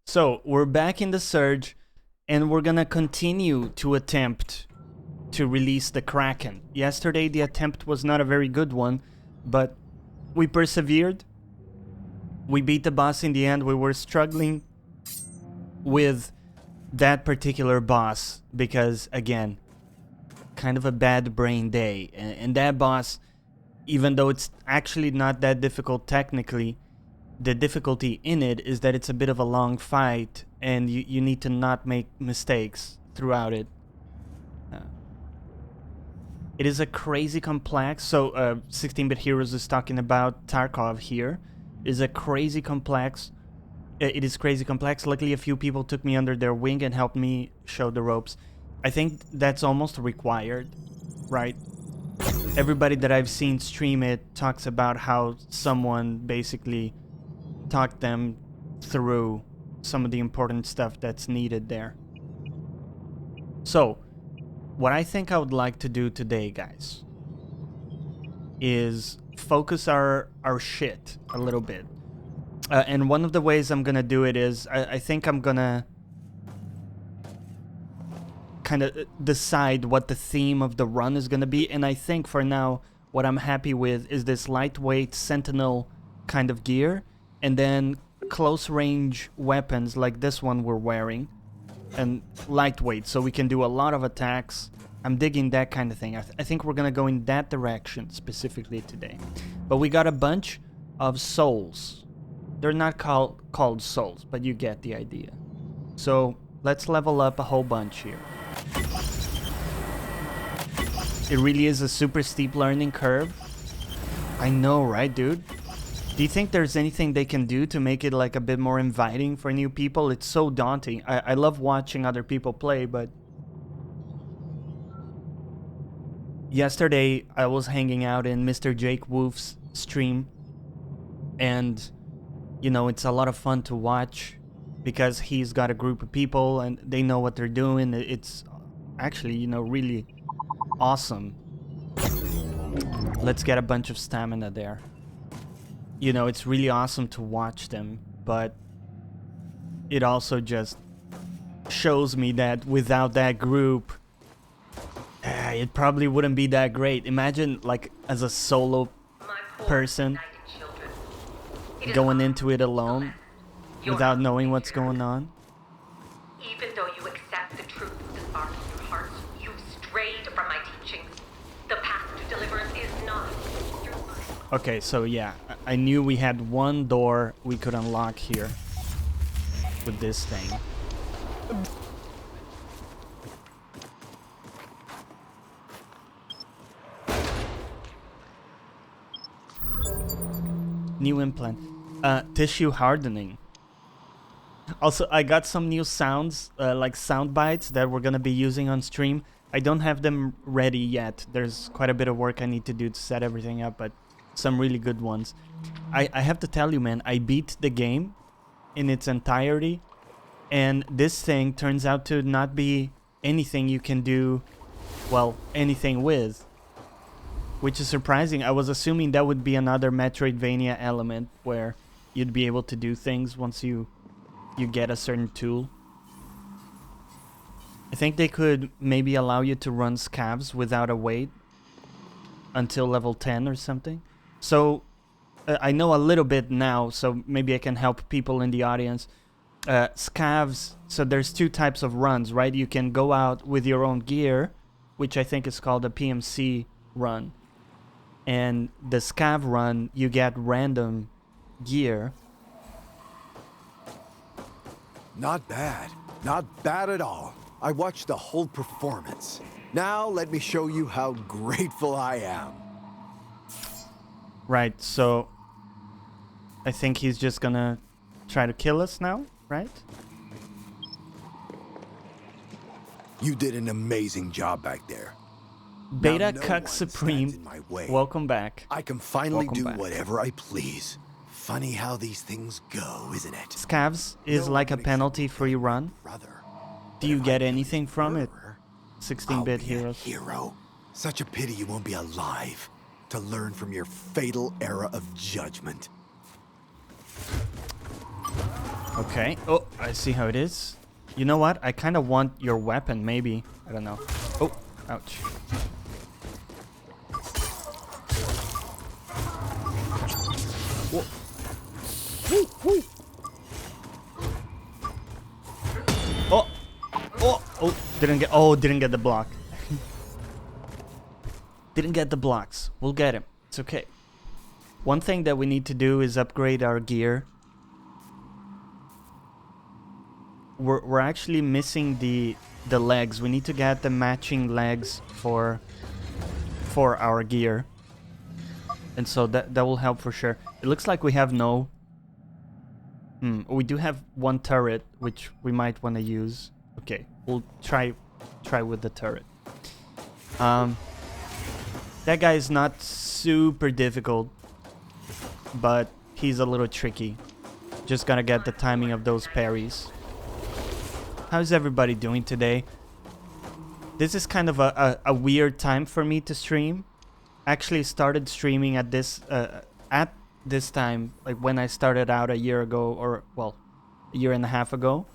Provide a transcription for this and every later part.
So we're back in the Surge, and we're gonna continue to attempt to release the Kraken. Yesterday the attempt was not a very good one, but we persevered. We beat the boss in the end. We were struggling with that particular boss because, again, kind of a bad brain day. And that boss, even though it's actually not that difficult technically, the difficulty in it is that it's a bit of a long fight and you need to not make mistakes throughout it. It is a crazy complex, so 16-Bit Heroes is talking about Tarkov here. It is a crazy complex. It is crazy complex. Luckily a few people took me under their wing and helped me show the ropes. I think that's almost required, right? Everybody that I've seen stream it talks about how someone basically talked them through some of the important stuff that's needed there. So, what I think I would like to do today, guys, is focus our shit a little bit. And one of the ways I'm gonna do it is, I think I'm gonna kind of decide what the theme of the run is gonna be, and I think for now, what I'm happy with is this lightweight Sentinel kind of gear, and then close range weapons like this one we're wearing, and lightweight, so we can do a lot of attacks. I'm digging that kind of thing. I think we're gonna go in that direction specifically today. But we got a bunch of souls. They're not called souls, but you get the idea. So let's level up a whole bunch here. It really is a super steep learning curve. I know, right, dude? Do you think there's anything they can do to make it like a bit more inviting for new people? It's so daunting. I love watching other people play, but yesterday I was hanging out in Mr. Jake Wolf's stream, and you know, it's a lot of fun to watch because he's got a group of people and they know what they're doing. It's actually, you know, really awesome. Let's get a bunch of stamina there. You know, it's really awesome to watch them, but it also just shows me that without that group, it probably wouldn't be that great. Imagine, like, as a solo person going into it alone without knowing what's going on. Even though you accept the truth of this art in your heart, you've strayed from my teachings. The path to deliverance is not through my... Okay, so yeah, I knew we had one door we could unlock here with this thing. New implant. Tissue hardening. Also, I got some new sounds, like sound bites that we're gonna be using on stream. I don't have them ready yet. There's quite a bit of work I need to do to set everything up, but some really good ones. I have to tell you, man, I beat the game in its entirety, and this thing turns out to not be anything you can do, well, anything with. Which is surprising. I was assuming that would be another Metroidvania element where you'd be able to do things once you get a certain tool. I think they could maybe allow you to run scavs without a weight until level 10 or something. So I know a little bit now, so maybe I can help people in the audience. Scavs, so there's two types of runs, right? You can go out with your own gear, which I think is called a PMC run. And the scav run, you get random gear. Not bad. Not bad at all. I watched the whole performance. Now let me show you how grateful I am. Right, so I think he's just gonna try to kill us now, right? You did an amazing job back there. Beta Now, no Cuck one Supreme, stands in my way. welcome back. I can finally Welcome do back. whatever I please. Funny how these things go, isn't it? Scavs is No like a one penalty-free run. Brother. Do you get anything from it? 16-Bit Heroes. Hero. Such a pity you won't be alive to learn from your fatal era of judgment. Okay. Oh, I see how it is. You know what? I kind of want your weapon, maybe. I don't know. Oh, ouch. Whoa. Woo, woo. Oh, oh, oh! Didn't get the block. Didn't get the blocks. We'll get him. It's okay. One thing that we need to do is upgrade our gear. We're actually missing the legs. We need to get the matching legs for our gear, and so that will help for sure. It looks like we have no. We do have one turret, which we might want to use. Okay, we'll try with the turret. That guy is not super difficult, but he's a little tricky. Just gotta get the timing of those parries. How's everybody doing today? This is kind of a weird time for me to stream. Actually started streaming at this time, like when I started out a year ago, or well, a year and a half ago.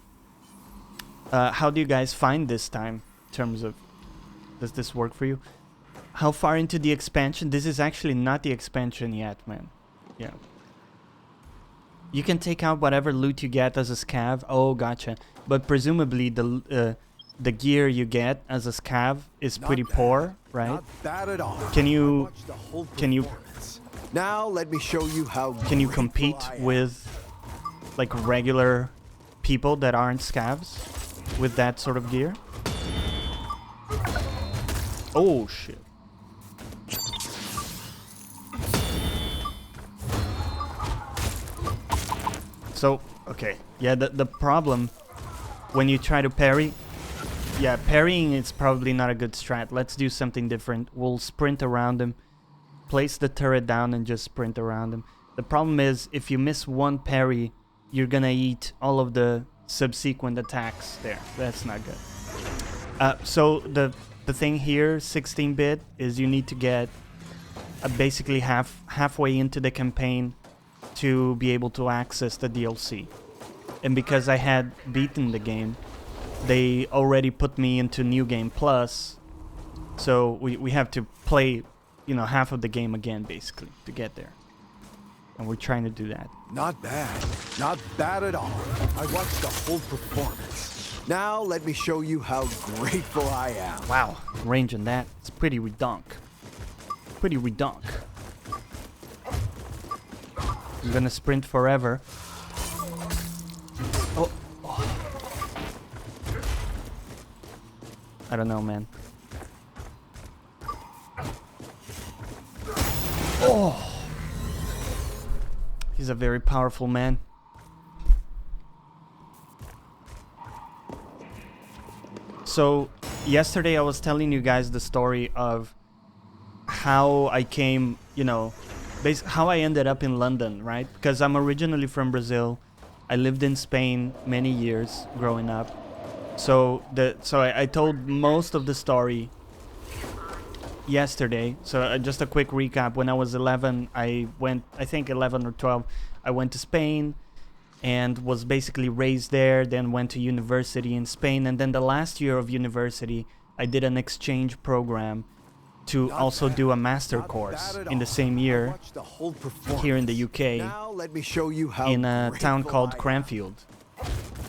How do you guys find this time in terms of, does this work for you? How far into the expansion? This is actually not the expansion yet, man. Yeah. You can take out whatever loot you get as a scav. Oh, gotcha. But presumably the gear you get as a scav is pretty poor, right? Not bad at all. Can you Now let me show you how can you grateful compete I am. with like regular people that aren't scavs with that sort of gear? Oh shit. So, okay. Yeah, the problem when you try to parry, yeah, parrying is probably not a good strat. Let's do something different. We'll sprint around him, place the turret down and just sprint around him. The problem is if you miss one parry, you're gonna eat all of the subsequent attacks there. That's not good. So the thing here, 16-bit, is you need to get basically halfway into the campaign to be able to access the DLC. And because I had beaten the game, they already put me into New Game Plus, so we have to play, you know, half of the game again basically to get there. And we're trying to do that. Not bad. Not bad at all. I watched the whole performance. Now let me show you how grateful I am. Wow, range on that, it's pretty redonk. Pretty redonk. I'm gonna sprint forever. Oh. I don't know, man. Oh. He's a very powerful man. So, yesterday I was telling you guys the story of how I came, you know, how I ended up in London, right? Because I'm originally from Brazil. I lived in Spain many years growing up. So I told most of the story yesterday. So just a quick recap. When I was 11, I think 11 or 12, I went to Spain and was basically raised there, then went to university in Spain. And then the last year of university, I did an exchange program to also do a master course in the same year here in the UK in a town called Cranfield.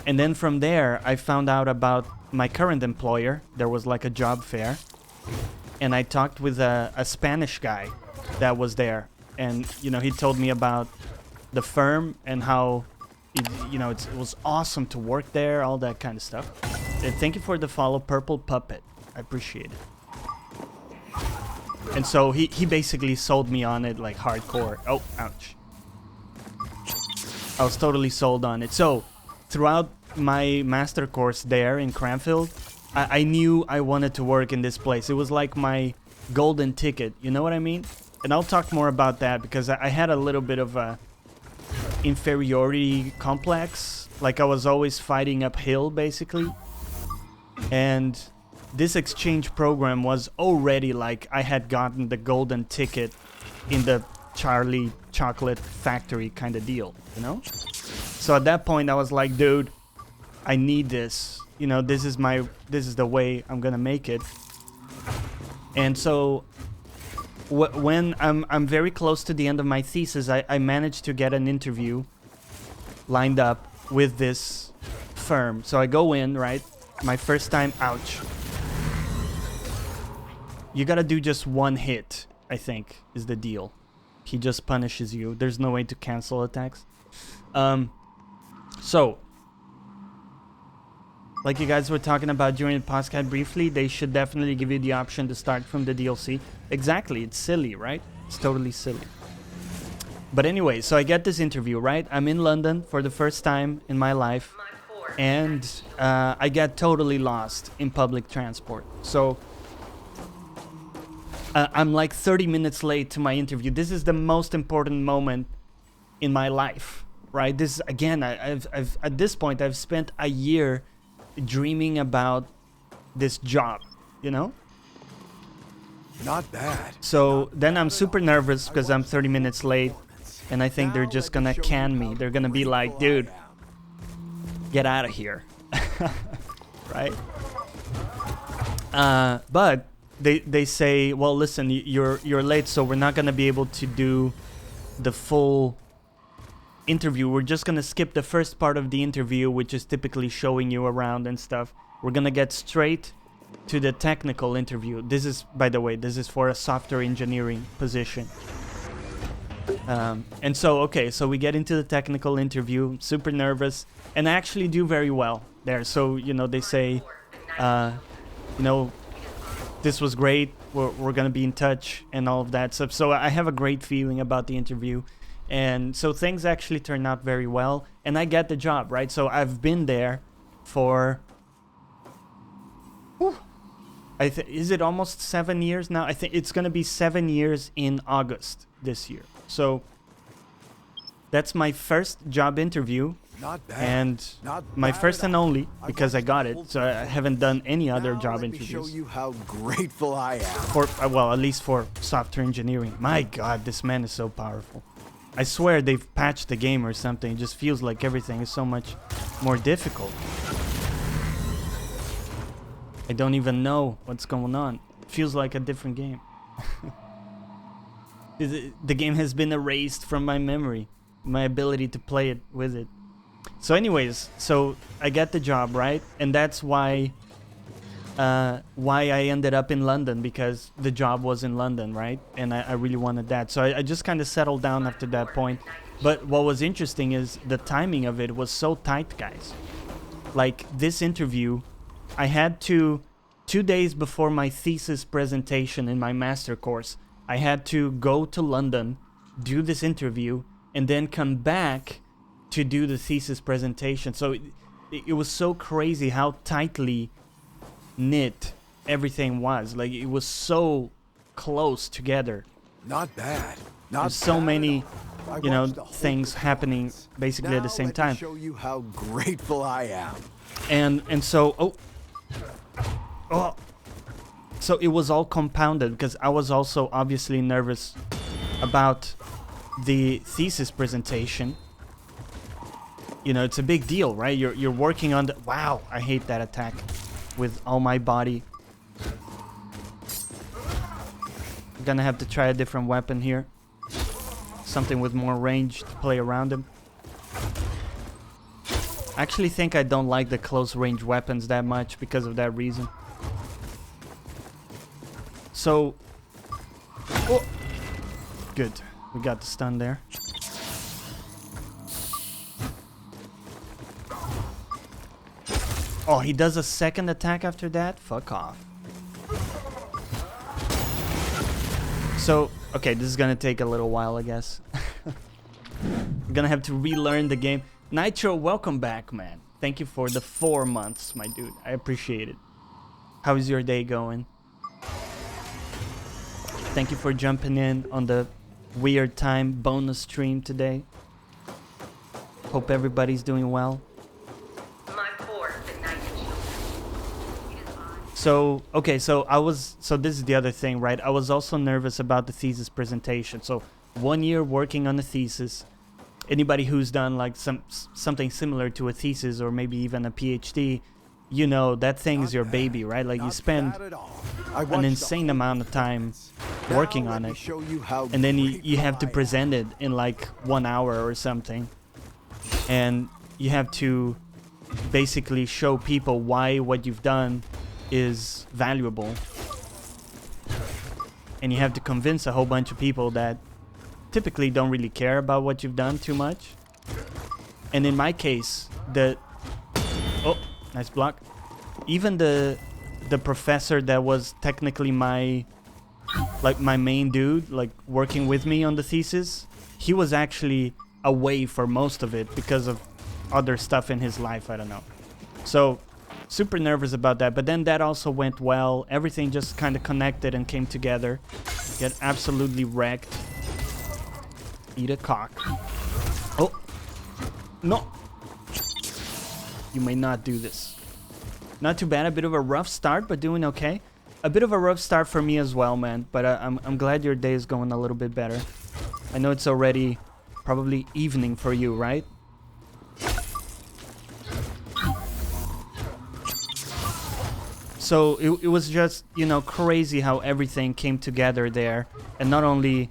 And then from there, I found out about my current employer. There was like a job fair. And I talked with a Spanish guy that was there. And, you know, he told me about the firm and how, it was awesome to work there, all that kind of stuff. And thank you for the follow, Purple Puppet. I appreciate it. And so he basically sold me on it like hardcore. Oh, ouch. I was totally sold on it. So throughout my master course there in Cranfield, I knew I wanted to work in this place. It was like my golden ticket, you know what I mean? And I'll talk more about that because I had a little bit of a inferiority complex. Like I was always fighting uphill basically. And this exchange program was already like I had gotten the golden ticket in the Charlie Chocolate Factory kind of deal, you know? So at that point, I was like, dude, I need this. You know, this is the way I'm gonna make it. And so when I'm very close to the end of my thesis, I managed to get an interview lined up with this firm. So I go in, right? My first time, ouch. You gotta do just one hit, I think, is the deal. He just punishes you. There's no way to cancel attacks. So, like you guys were talking about during the podcast briefly, they should definitely give you the option to start from the DLC. Exactly, it's silly, right? It's totally silly. But anyway, so I get this interview, right? I'm in London for the first time in my life, and I get totally lost in public transport. So I'm like 30 minutes late to my interview. This is the most important moment in my life, right? This again, I've at this point I've spent a year dreaming about this job, you know? Not bad. So then I'm super nervous because I'm 30 minutes late, and I think they're just gonna can me. They're gonna be like, dude, get out of here. Right? But they say, well, listen, you're late, so we're not gonna be able to do the full interview. We're just gonna skip the first part of the interview, which is typically showing you around and stuff. We're gonna get straight to the technical interview. This is, by the way, this is for a software engineering position. And so, okay, so we get into the technical interview, super nervous, and I actually do very well there. So, you know, they say, you know, this was great, we're gonna be in touch and all of that stuff. So I have a great feeling about the interview. And so things actually turned out very well, and I get the job, right? So I've been there for, is it almost 7 years now? I think it's gonna be 7 years in August this year. So that's my first job interview, Not bad. and Not my bad first at and all. only, because I got it. So I haven't done any other Now job let me show interviews you how grateful I am. for, well, at least for software engineering. My God, this man is so powerful. I swear they've patched the game or something. It just feels like everything is so much more difficult. I don't even know what's going on. It feels like a different game. The game has been erased from my memory, my ability to play it with it. So anyways, so I get the job, right? And that's why I ended up in London, because the job was in London, right? And I really wanted that. So I just kind of settled down after that point. But what was interesting is the timing of it was so tight, guys. Like this interview, I had to, 2 days before my thesis presentation in my master course, I had to go to London, do this interview, and then come back to do the thesis presentation. So it was so crazy how tightly knit everything was. Like, it was so close together. Not bad. Not There's so bad many, at all. I you know, watched the whole things happening performance. basically at the same Now time. let me show you how grateful I am. And so so it was all compounded, because I was also obviously nervous about the thesis presentation. You know, it's a big deal, right? You're working on the, wow, I hate that attack with all my body. I'm gonna have to try a different weapon here, something with more range to play around him. I actually think I don't like the close range weapons that much because of that reason. So, good, we got the stun there. Oh, he does a second attack after that? Fuck off. So, okay, this is gonna take a little while, I guess. I'm gonna have to relearn the game. Nitro, welcome back, man. Thank you for the 4 months, my dude. I appreciate it. How is your day going? Thank you for jumping in on the weird time bonus stream today. Hope everybody's doing well. So, okay, so this is the other thing, right? I was also nervous about the thesis presentation. So 1 year working on the thesis, anybody who's done like something similar to a thesis or maybe even a PhD, you know that thing is your baby, right? Like you spend an insane amount of time working on it, and then you have to present it in like 1 hour or something, and you have to basically show people why what you've done is valuable, and you have to convince a whole bunch of people that typically don't really care about what you've done too much. And in my case, oh, nice block. Even the professor that was technically my main dude, like working with me on the thesis, he was actually away for most of it because of other stuff in his life, I don't know. So super nervous about that, but then that also went well. Everything just kind of connected and came together. Get absolutely wrecked. Eat a cock. Oh, no. You may not do this. Not too bad. A bit of a rough start, but doing okay. A bit of a rough start for me as well, man. But I'm glad your day is going a little bit better. I know it's already probably evening for you, right? So it was just, you know, crazy how everything came together there. And not only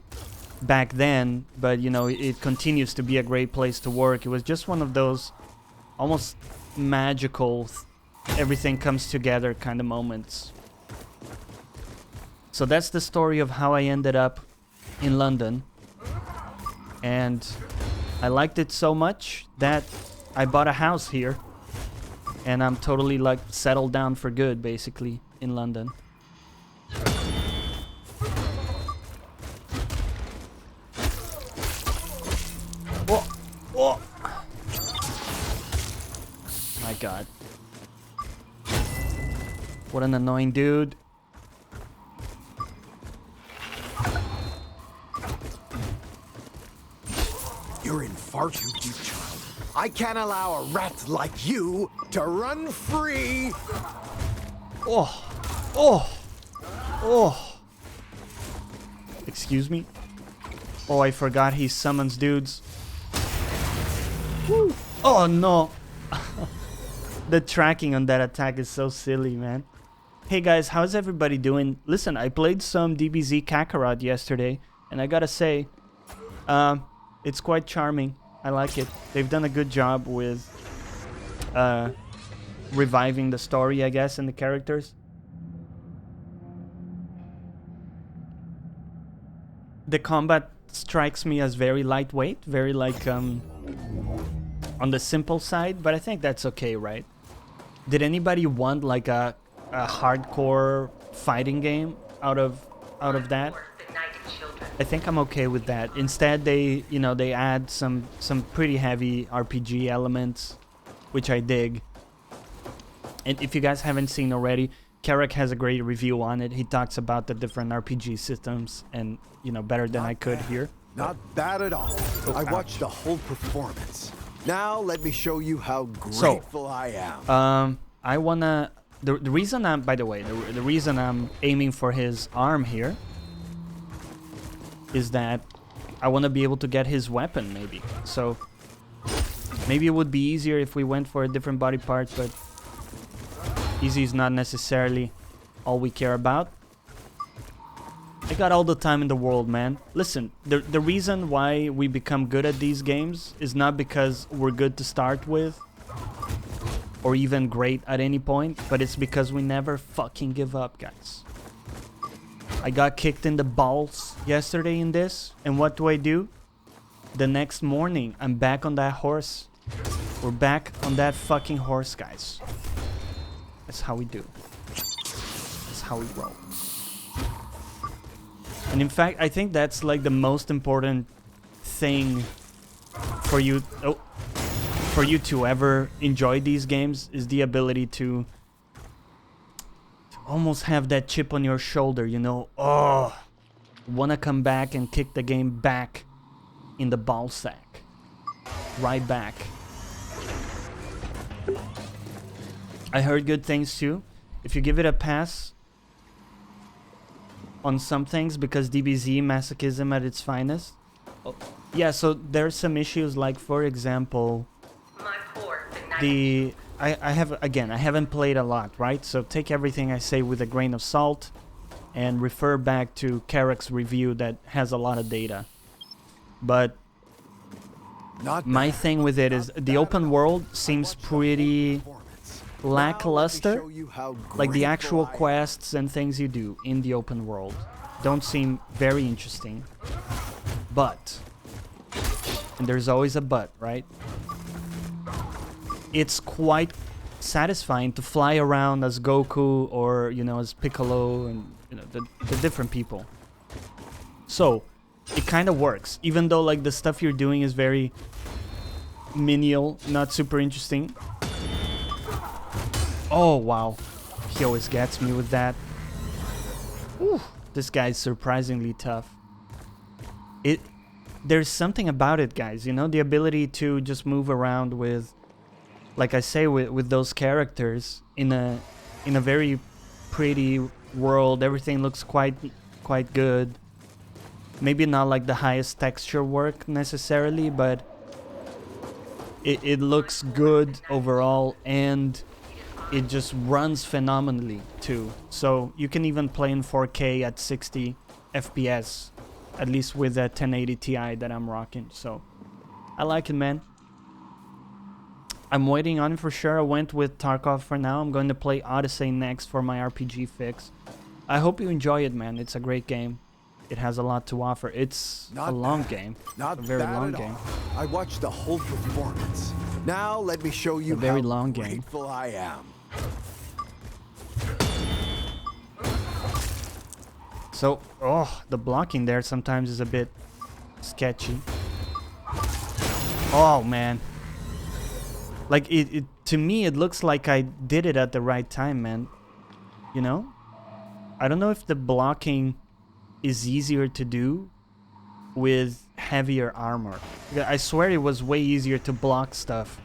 back then, but you know, it continues to be a great place to work. It was just one of those almost magical everything comes together kind of moments. So that's the story of how I ended up in London, and I liked it so much that I bought a house here, and I'm totally like settled down for good basically in London. Oh. My God. What an annoying dude. You're in far too deep, child. I can't allow a rat like you to run free. Oh. Excuse me? Oh, I forgot he summons dudes. Woo. Oh no. The tracking on that attack is so silly, man. Hey guys, how's everybody doing? Listen, I played some DBZ Kakarot yesterday, and I gotta say, it's quite charming. I like it. They've done a good job with reviving the story, I guess, and the characters. The combat strikes me as very lightweight, very like on the simple side, but I think that's okay, right? Did anybody want like a hardcore fighting game out of that? I think I'm okay with that. Instead, they add some pretty heavy RPG elements, which I dig. And if you guys haven't seen already, Carrick has a great review on it. He talks about the different RPG systems, and better than I could here. Not bad at all. I watched the whole performance. Now let me show you how grateful I am. I wanna. The reason I'm, by the way, the reason I'm aiming for his arm here is that I want to be able to get his weapon, maybe. So maybe it would be easier if we went for a different body part, but easy is not necessarily all we care about. I got all the time in the world, man. Listen, the reason why we become good at these games is not because we're good to start with or even great at any point, but it's because we never fucking give up, guys. I got kicked in the balls yesterday in this, and what do? The next morning, I'm back on that horse. We're back on that fucking horse, guys. That's how we do. That's how we roll. And in fact, I think that's like the most important thing for you to ever enjoy these games, is the ability to almost have that chip on your shoulder, wanna come back and kick the game back in the ball sack. Right back. I heard good things too. If you give it a pass on some things, because DBZ masochism at its finest. Oh, Yeah, so there's some issues like, for example, My poor benighted. I haven't played a lot, right? So take everything I say with a grain of salt and refer back to Karak's review that has a lot of data. But Not my bad. thing with it is Not the bad open at all. world I seems watched the whole pretty performance. Now let me lackluster. show you how Like the grateful actual I am. quests and things you do in the open world don't seem very interesting. But, and there's always a but, right? It's quite satisfying to fly around as Goku or, you know, as Piccolo and, you know, the different people. So, it kind of works. Even though, like, the stuff you're doing is very menial, not super interesting. Oh, wow. He always gets me with that. Whew, this guy's surprisingly tough. There's something about it, guys, you know? The ability to just move around with, like I say, with those characters in a very pretty world. Everything looks quite good. Maybe not like the highest texture work necessarily, but it looks good overall, and it just runs phenomenally too. So you can even play in 4K at 60 FPS, at least with that 1080 Ti that I'm rocking. So I like it, man. I'm waiting on it for sure. I went with Tarkov for now. I'm going to play Odyssey next for my RPG fix. I hope you enjoy it, man. It's a great game. It has a lot to offer. It's Not a long bad. game. Not A very bad long at game. all. I watched the whole performance. Now let me show you A very how long game. grateful I am. So, oh, the blocking there sometimes is a bit sketchy. Oh, man. Like, it to me, it looks like I did it at the right time, man. You know? I don't know if the blocking is easier to do with heavier armor. I swear it was way easier to block stuff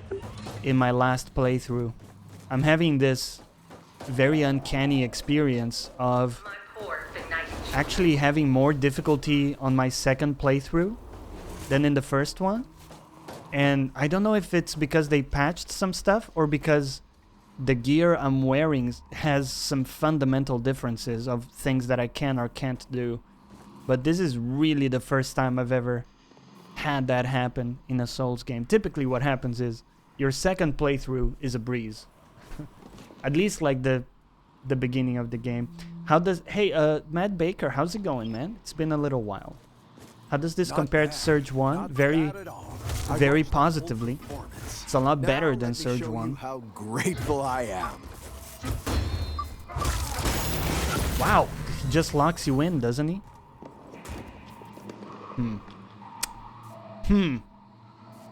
in my last playthrough. I'm having this very uncanny experience of My poor benighted. actually having more difficulty on my second playthrough than in the first one. And I don't know if it's because they patched some stuff or because the gear I'm wearing has some fundamental differences of things that I can or can't do. But this is really the first time I've ever had that happen in a Souls game. Typically what happens is your second playthrough is a breeze. At least like the beginning of the game. How does... Hey, Matt Baker, how's it going, man? It's been a little while. How does this Not compare bad. to Surge 1? Not Very... bad at all. I very watched the whole positively. performance. It's a lot Now better let than me Surge show 1. you how grateful I am. Wow, he just locks you in, doesn't he?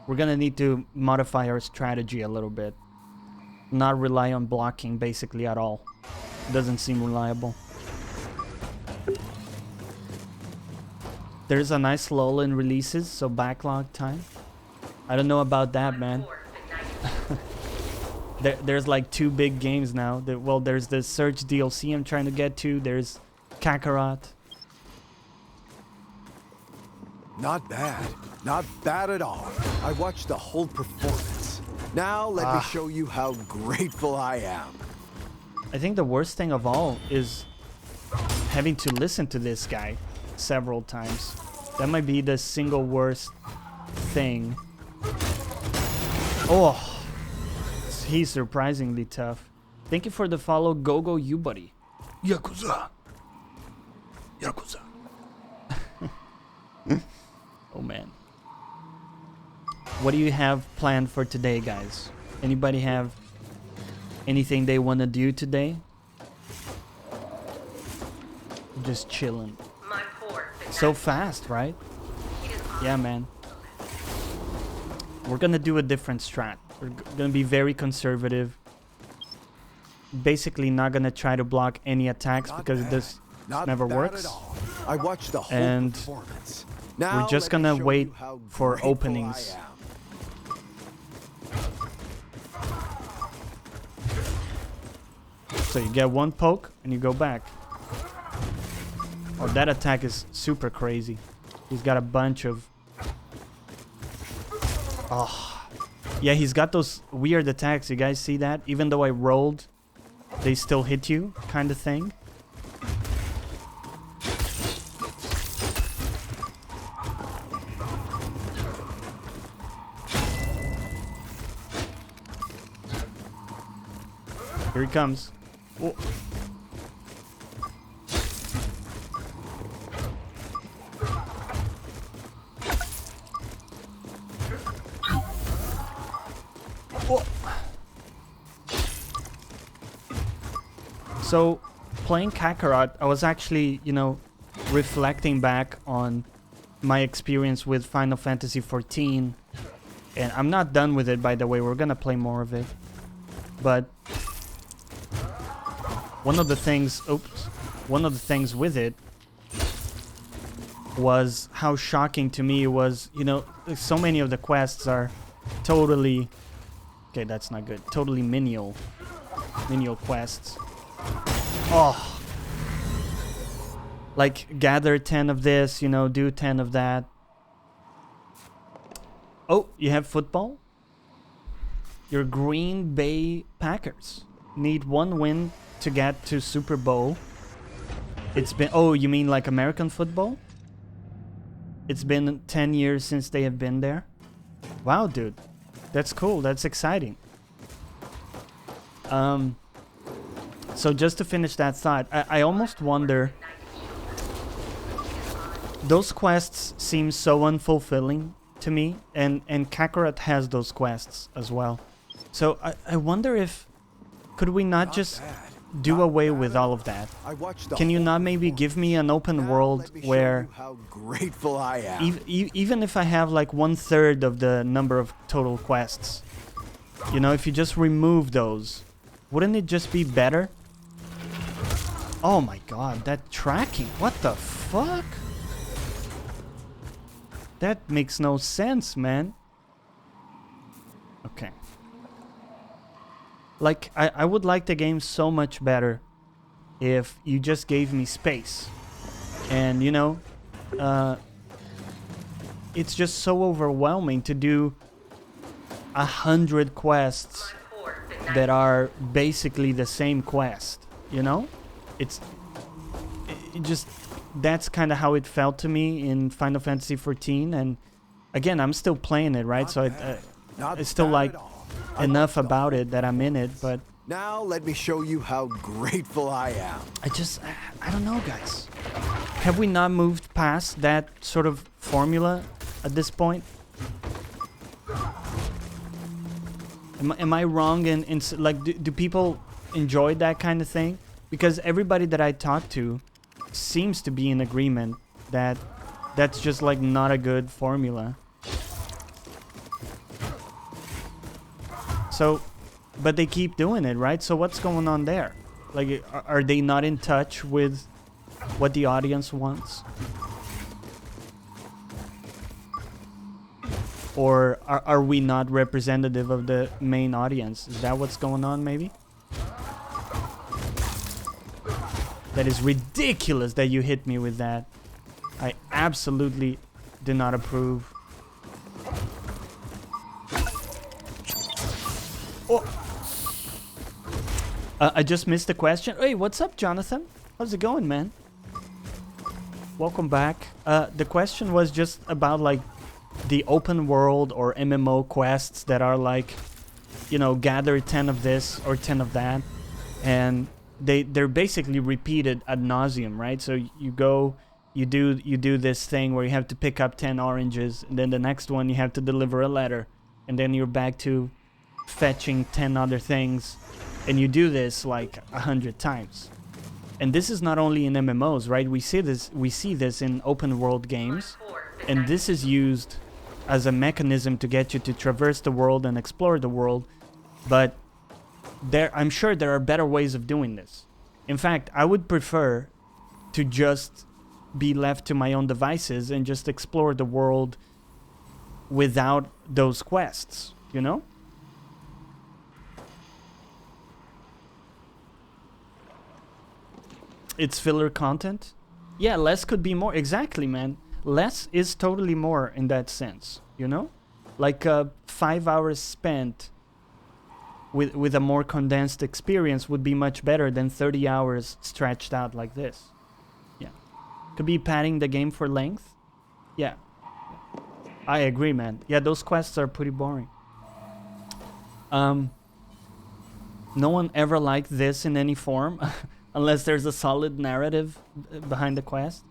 We're gonna need to modify our strategy a little bit. Not rely on blocking basically at all. Doesn't seem reliable. There's a nice lull in releases, so backlog time. I don't know about that, man. Poor benighted. There's like 2 big games now. Well, there's the Surge DLC I'm trying to get to. There's Kakarot. Not bad. Not bad at all. I watched the whole performance. Now let me show you how grateful I am. I think the worst thing of all is having to listen to this guy several times. That might be the single worst thing. Oh, he's surprisingly tough. Thank you for the follow, Gogo You Buddy. Yakuza. Yakuza. Oh man. What do you have planned for today, guys? Anybody have anything they want to do today? Just chilling. My poor benighted. So fast, right? It is Yeah, man. We're gonna do a different strat. We're gonna be very conservative. Basically not gonna try to block any attacks Not because bad. this Not never bad works. at all. I watched the whole And performance. Now we're just let me gonna show wait you how for grateful openings. I am. So you get one poke and you go back. Oh, that attack is super crazy. He's got a bunch of Oh, yeah, he's got those weird attacks. You guys see that? Even though I rolled, they still hit you, kind of thing. Here he comes. Oh. So, playing Kakarot, I was actually, you know, reflecting back on my experience with Final Fantasy XIV. And I'm not done with it, by the way. We're gonna play more of it. But one of the things with it was how shocking to me it was, you know, so many of the quests are totally... Okay, that's not good. Totally menial quests. Oh, like gather 10 of this, you know, do 10 of that. Oh, you have football? Your Green Bay Packers need one win to get to Super Bowl. It's been, oh, you mean like American football? It's been 10 years since they have been there. Wow, dude. That's cool. That's exciting. So just to finish that thought, I almost wonder... Those quests seem so unfulfilling to me, and Kakarot has those quests as well. So I wonder if... Could we not just do away with all of that? Can you not maybe give me an open world where... How grateful I am. Even if I have like 1/3 of the number of total quests, you know, if you just remove those, wouldn't it just be better? Oh my god, that tracking, what the fuck? That makes no sense, man. Okay. Like, I would like the game so much better if you just gave me space. And, you know, it's just so overwhelming to do 100 quests that are basically the same quest, you know? It just, that's kind of how it felt to me in Final Fantasy XIV, and again, I'm still playing it, right? So I still like enough about it that I'm in it, but... Now let me show you how grateful I am. I don't know, guys. Have we not moved past that sort of formula at this point? Am I wrong in like, do people enjoy that kind of thing? Because everybody that I talk to seems to be in agreement that that's just like not a good formula. So, but they keep doing it, right? So what's going on there? Like, are they not in touch with what the audience wants? Or are we not representative of the main audience? Is that what's going on, maybe? That is ridiculous that you hit me with that. I absolutely do not approve. Oh! I just missed the question. Hey, what's up, Jonathan? How's it going, man? Welcome back. The question was just about, like, the open world or MMO quests that are like, you know, gather 10 of this or 10 of that, and they're basically repeated ad nauseum, right? So you go, you do this thing where you have to pick up 10 oranges, and then the next one you have to deliver a letter, and then you're back to fetching 10 other things, and you do this like 100 times. And this is not only in MMOs, right? We see this in open world games, and this is used as a mechanism to get you to traverse the world and explore the world. But I'm sure there are better ways of doing this. In fact, I would prefer to just be left to my own devices and just explore the world without those quests, you know? It's filler content. Yeah, less could be more. Exactly, man. Less is totally more in that sense, you know? Like 5 hours spent with a more condensed experience would be much better than 30 hours stretched out like this. Yeah. Could be padding the game for length. Yeah. I agree, man. Yeah, those quests are pretty boring. No one ever liked this in any form unless there's a solid narrative behind the quest.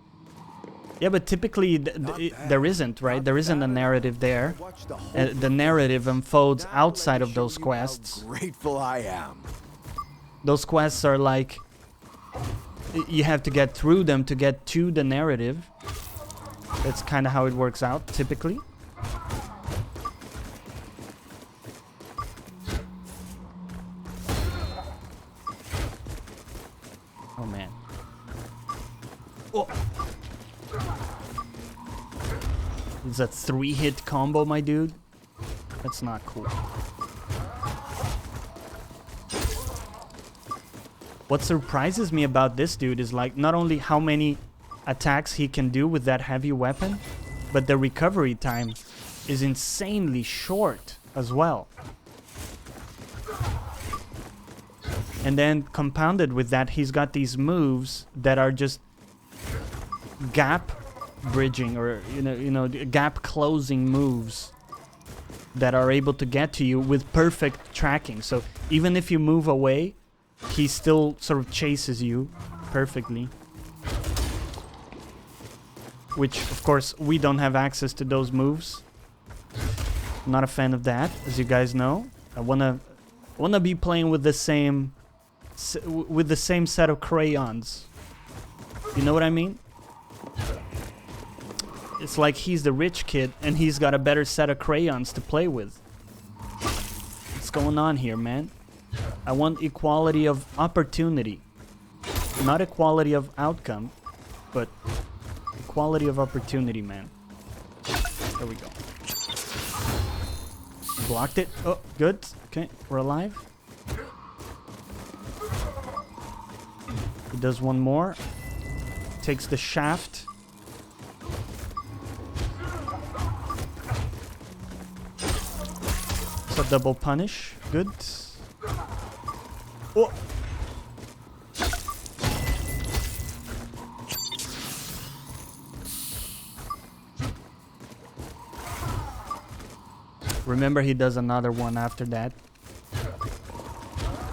Yeah, but typically there isn't, right? There isn't a narrative there. The narrative unfolds outside of those quests. Grateful I am. Those quests are like, you have to get through them to get to the narrative. That's kind of how it works out, typically. Oh, man. Oh. It's a 3-hit combo, my dude. That's not cool. What surprises me about this dude is like not only how many attacks he can do with that heavy weapon, but the recovery time is insanely short as well. And then compounded with that, he's got these moves that are just gap bridging, or you know gap closing moves that are able to get to you with perfect tracking. So even if you move away, he still sort of chases you perfectly. Which, of course, we don't have access to those moves. I'm not a fan of that, as you guys know. I wanna be playing with the same set of crayons. You know what I mean? It's like he's the rich kid and he's got a better set of crayons to play with. What's going on here, man? I want equality of opportunity. Not equality of outcome, but equality of opportunity, man. There we go. Blocked it. Oh, good. Okay, we're alive. He does one more. Takes the shaft. It's a double punish. Good. Oh. Remember, he does another one after that.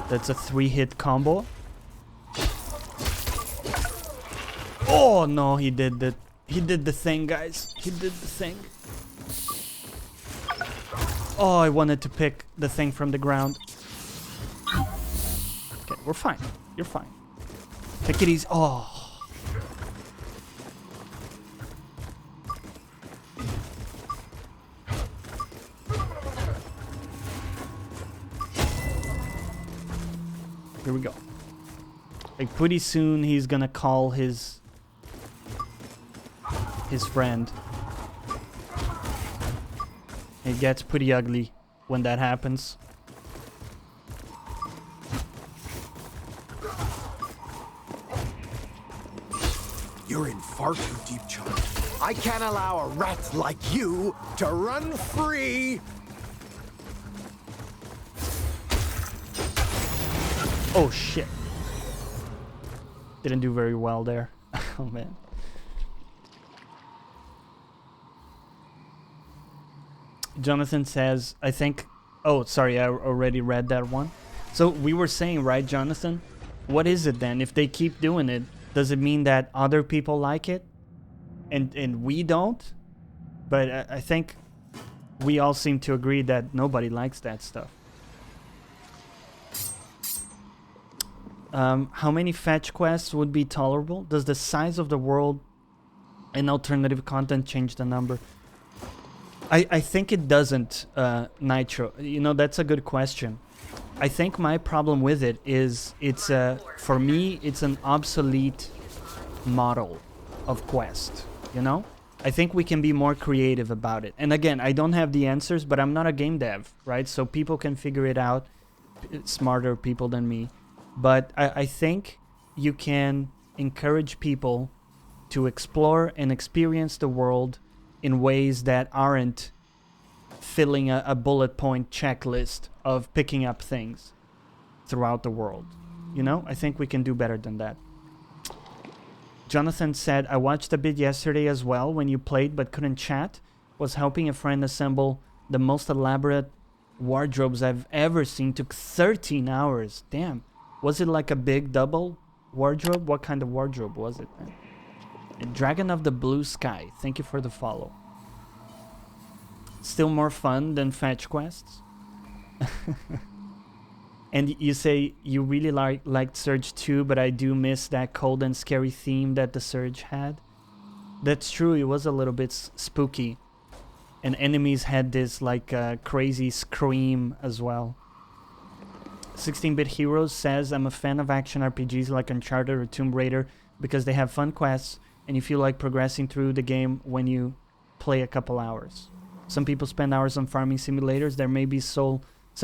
That's a 3-hit combo. Oh no, he did the thing, guys. He did the thing. Oh, I wanted to pick the thing from the ground. Okay, we're fine. You're fine. Take it easy. Oh. Here we go. Like, pretty soon he's gonna call his friend. It gets pretty ugly when that happens. You're in far too deep, Jonny. I can't allow a rat like you to run free. Oh shit. Didn't do very well there. Oh man. Jonathan says, I think... Oh, sorry, I already read that one. So we were saying, right, Jonathan? What is it then? If they keep doing it, does it mean that other people like it? And we don't? But I think we all seem to agree that nobody likes that stuff. How many fetch quests would be tolerable? Does the size of the world and alternative content change the number? I think it doesn't, Nitro. You know, that's a good question. I think my problem with it is it's for me, it's an obsolete model of quest, you know? I think we can be more creative about it. And again, I don't have the answers, but I'm not a game dev, right? So people can figure it out, smarter people than me. But I think you can encourage people to explore and experience the world in ways that aren't filling a bullet point checklist of picking up things throughout the world. You know, I think we can do better than that. Jonathan said, I watched a bit yesterday as well when you played but couldn't chat. Was helping a friend assemble the most elaborate wardrobes I've ever seen. Took 13 hours. Damn. Was it like a big double wardrobe? What kind of wardrobe was it, man? Dragon of the Blue Sky. Thank you for the follow. Still more fun than fetch quests. And you say you really liked Surge 2, but I do miss that cold and scary theme that the Surge had. That's true, it was a little bit spooky. And enemies had this like crazy scream as well. 16-Bit Heroes says, I'm a fan of action RPGs like Uncharted or Tomb Raider because they have fun quests and you feel like progressing through the game when you play a couple hours. Some people spend hours on farming simulators. There may be some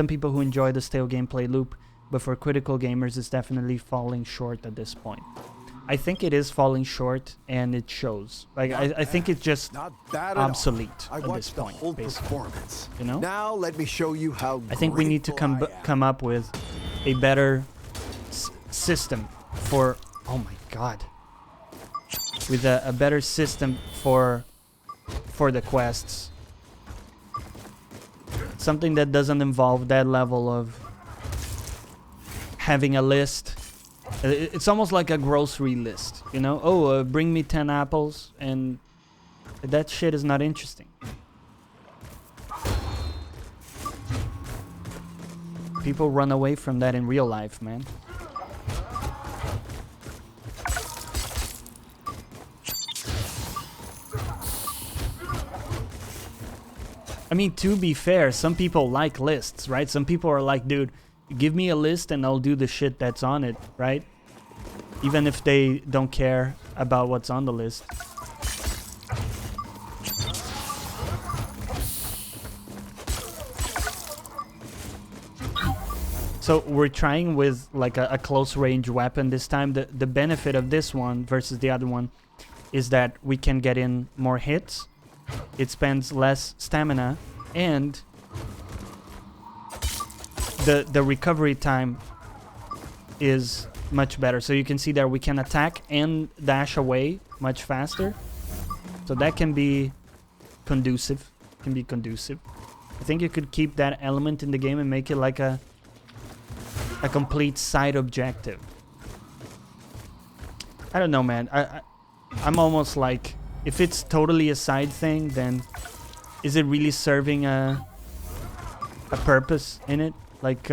people who enjoy the stale gameplay loop, but for critical gamers, it's definitely falling short at this point. I think it is falling short, and it shows. Like I think it's just obsolete at this point, basically. You know? Now let me show you how. I think we need to come up with a better system for. Oh my God! With a better system for the quests. Something that doesn't involve that level of having a list. It's almost like a grocery list, you know? Oh, bring me 10 apples, and that shit is not interesting. People run away from that in real life, man. I mean, to be fair, some people like lists, right? Some people are like, dude, give me a list and I'll do the shit that's on it, right? Even if they don't care about what's on the list. So we're trying with like a close range weapon this time. The benefit of this one versus the other one is that we can get in more hits. It spends less stamina, and the recovery time is much better. So you can see that we can attack and dash away much faster. So that can be conducive. I think you could keep that element in the game and make it like a complete side objective. I don't know, man. I'm almost like, if it's totally a side thing, then is it really serving a purpose in it? Like,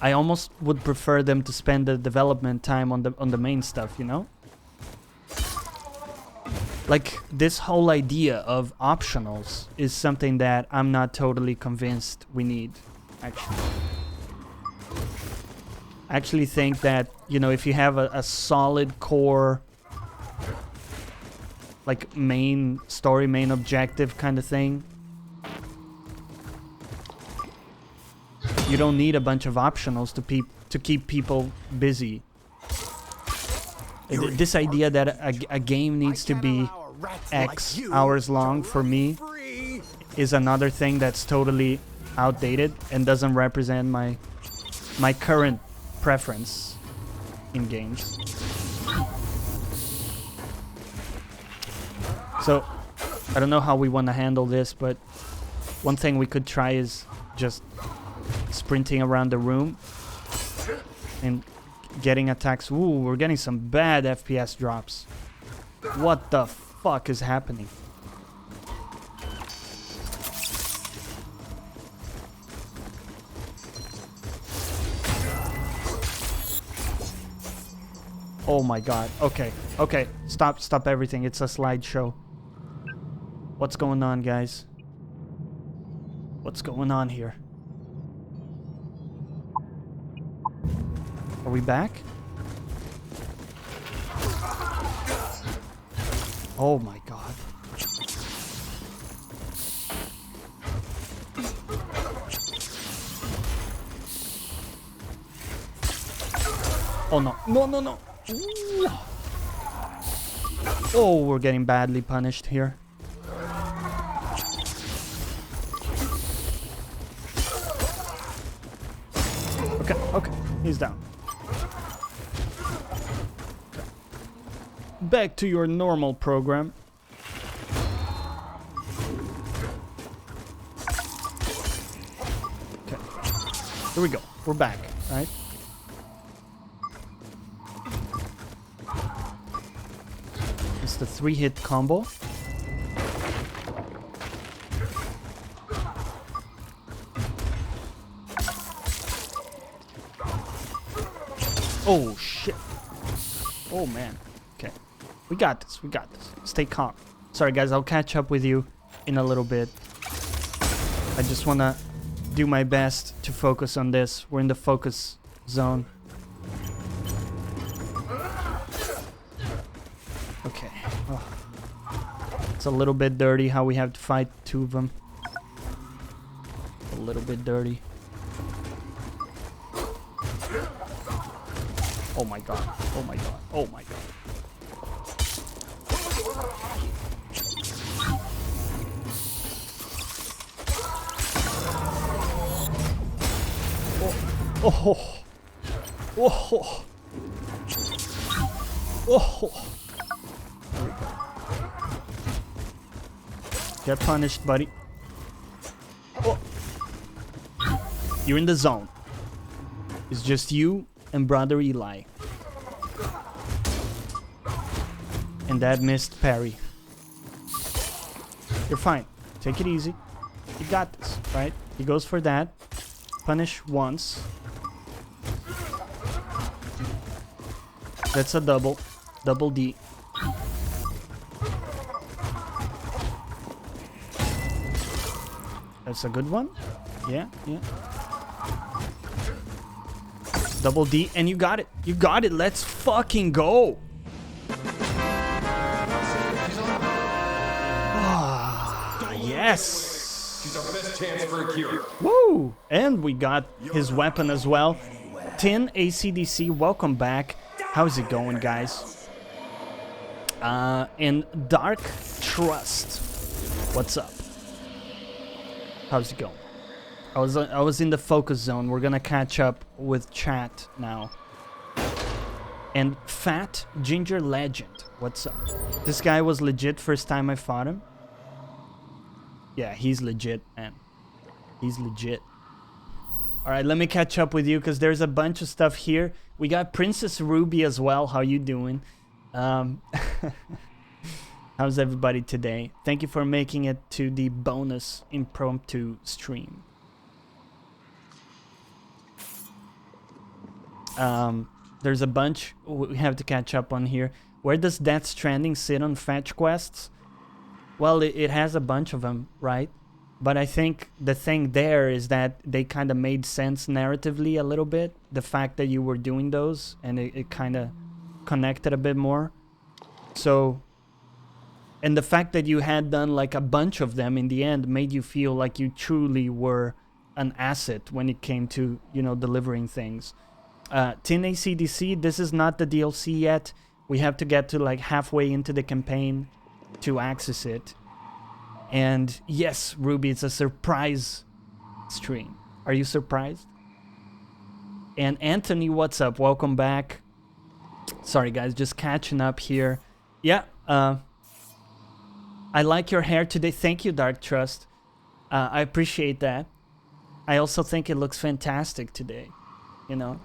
I almost would prefer them to spend the development time on the main stuff, you know? Like, this whole idea of optionals is something that I'm not totally convinced we need, actually. I actually think that, you know, if you have a solid core, like main story, main objective kind of thing, you don't need a bunch of optionals to keep people busy. This idea that a game needs to be X hours long, for me, is another thing that's totally outdated and doesn't represent my current preference in games. So, I don't know how we want to handle this, but one thing we could try is just sprinting around the room and getting attacks. Ooh, we're getting some bad FPS drops. What the fuck is happening? Oh my god. Okay. Okay. Stop everything. It's a slideshow. What's going on, guys? What's going on here? Are we back? Oh my god. Oh no. No, no, no. Ooh. Oh, we're getting badly punished here. Okay, okay. He's down. Okay. Back to your normal program. Okay. Here we go. We're back, right? It's the 3-hit combo. Oh, shit. Oh, man. Okay. We got this. We got this. Stay calm. Sorry, guys. I'll catch up with you in a little bit. I just want to do my best to focus on this. We're in the focus zone. Okay. Oh. It's a little bit dirty how we have to fight 2 of them. A little bit dirty. Oh my god. Oh my god. Oh my god. Oh. Oh. Oh. There we go. Get punished, buddy. Oh. You're in the zone. It's just you and brother Eli. And that missed parry. You're fine. Take it easy. You got this, right? He goes for that. Punish once. That's a double. Double D. That's a good one. Yeah, yeah. Double D, and you got it. You got it. Let's fucking go. Ah, yes. She's our best chance for a cure. Woo! And we got his weapon as well. Tin ACDC, welcome back. How's it going, guys? And Dark Trust, what's up? How's it going? I was in the focus zone. We're gonna catch up with chat now. And Fat Ginger Legend, what's up? This guy was legit first time I fought him. Yeah, he's legit, man. He's legit. Alright, let me catch up with you because there's a bunch of stuff here. We got Princess Ruby as well. How you doing? How's everybody today? Thank you for making it to the bonus impromptu stream. There's a bunch we have to catch up on here. Where does Death Stranding sit on fetch quests? Well, it has a bunch of them, right? But I think the thing there is that they kind of made sense narratively a little bit. The fact that you were doing those and it kind of connected a bit more. So, and the fact that you had done like a bunch of them in the end made you feel like you truly were an asset when it came to, you know, delivering things. Tin ACDC, this is not the DLC yet. We have to get to like halfway into the campaign to access it. And yes, Ruby, it's a surprise stream. Are you surprised? And Anthony, what's up? Welcome back. Sorry guys, just catching up here. Yeah, I like your hair today. Thank you, Dark Trust. I appreciate that. I also think it looks fantastic today. You know,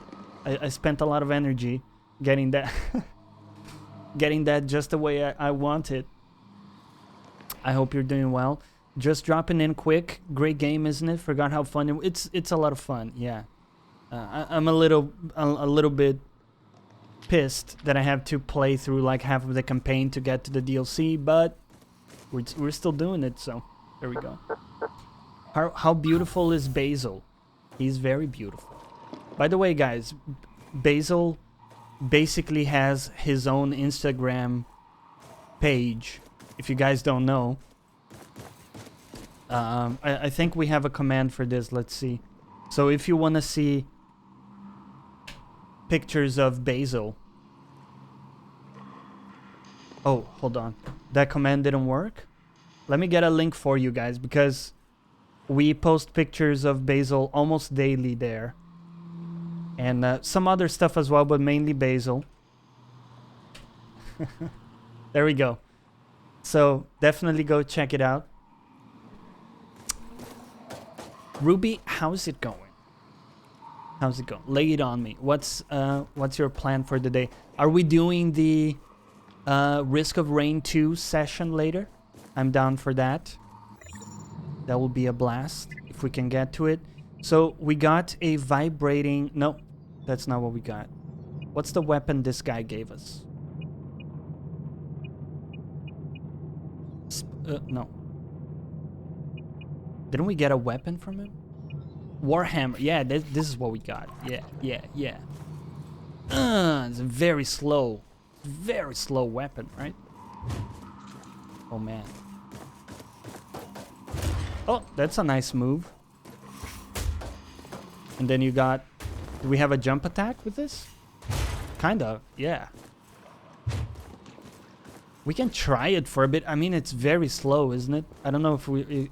I spent a lot of energy getting that getting that just the way I want it. I hope you're doing well. Just dropping in quick. Great game, isn't it? Forgot how fun it's a lot of fun. Yeah. I'm a little bit pissed that I have to play through like half of the campaign to get to the DLC, but we're still doing it, so there we go. How beautiful is Basil? He's very beautiful. By the way, guys, Basil basically has his own Instagram page. If you guys don't know, I think we have a command for this. Let's see. So if you want to see pictures of Basil. Oh, hold on. That command didn't work? Let me get a link for you guys because we post pictures of Basil almost daily there. And some other stuff as well, but mainly basil. There we go. So definitely go check it out. Ruby, how's it going? How's it going? Lay it on me. What's your plan for the day? Are we doing the Risk of Rain 2 session later? I'm down for that. That will be a blast if we can get to it. So we got a vibrating... No, that's not what we got. What's the weapon this guy gave us? No. Didn't we get a weapon from him? Warhammer. Yeah, this is what we got. Yeah. It's a very slow weapon, right? Oh, man. Oh, that's a nice move. And then you got... Do we have a jump attack with this? Kind of, yeah. We can try it for a bit. I mean, it's very slow, isn't it? I don't know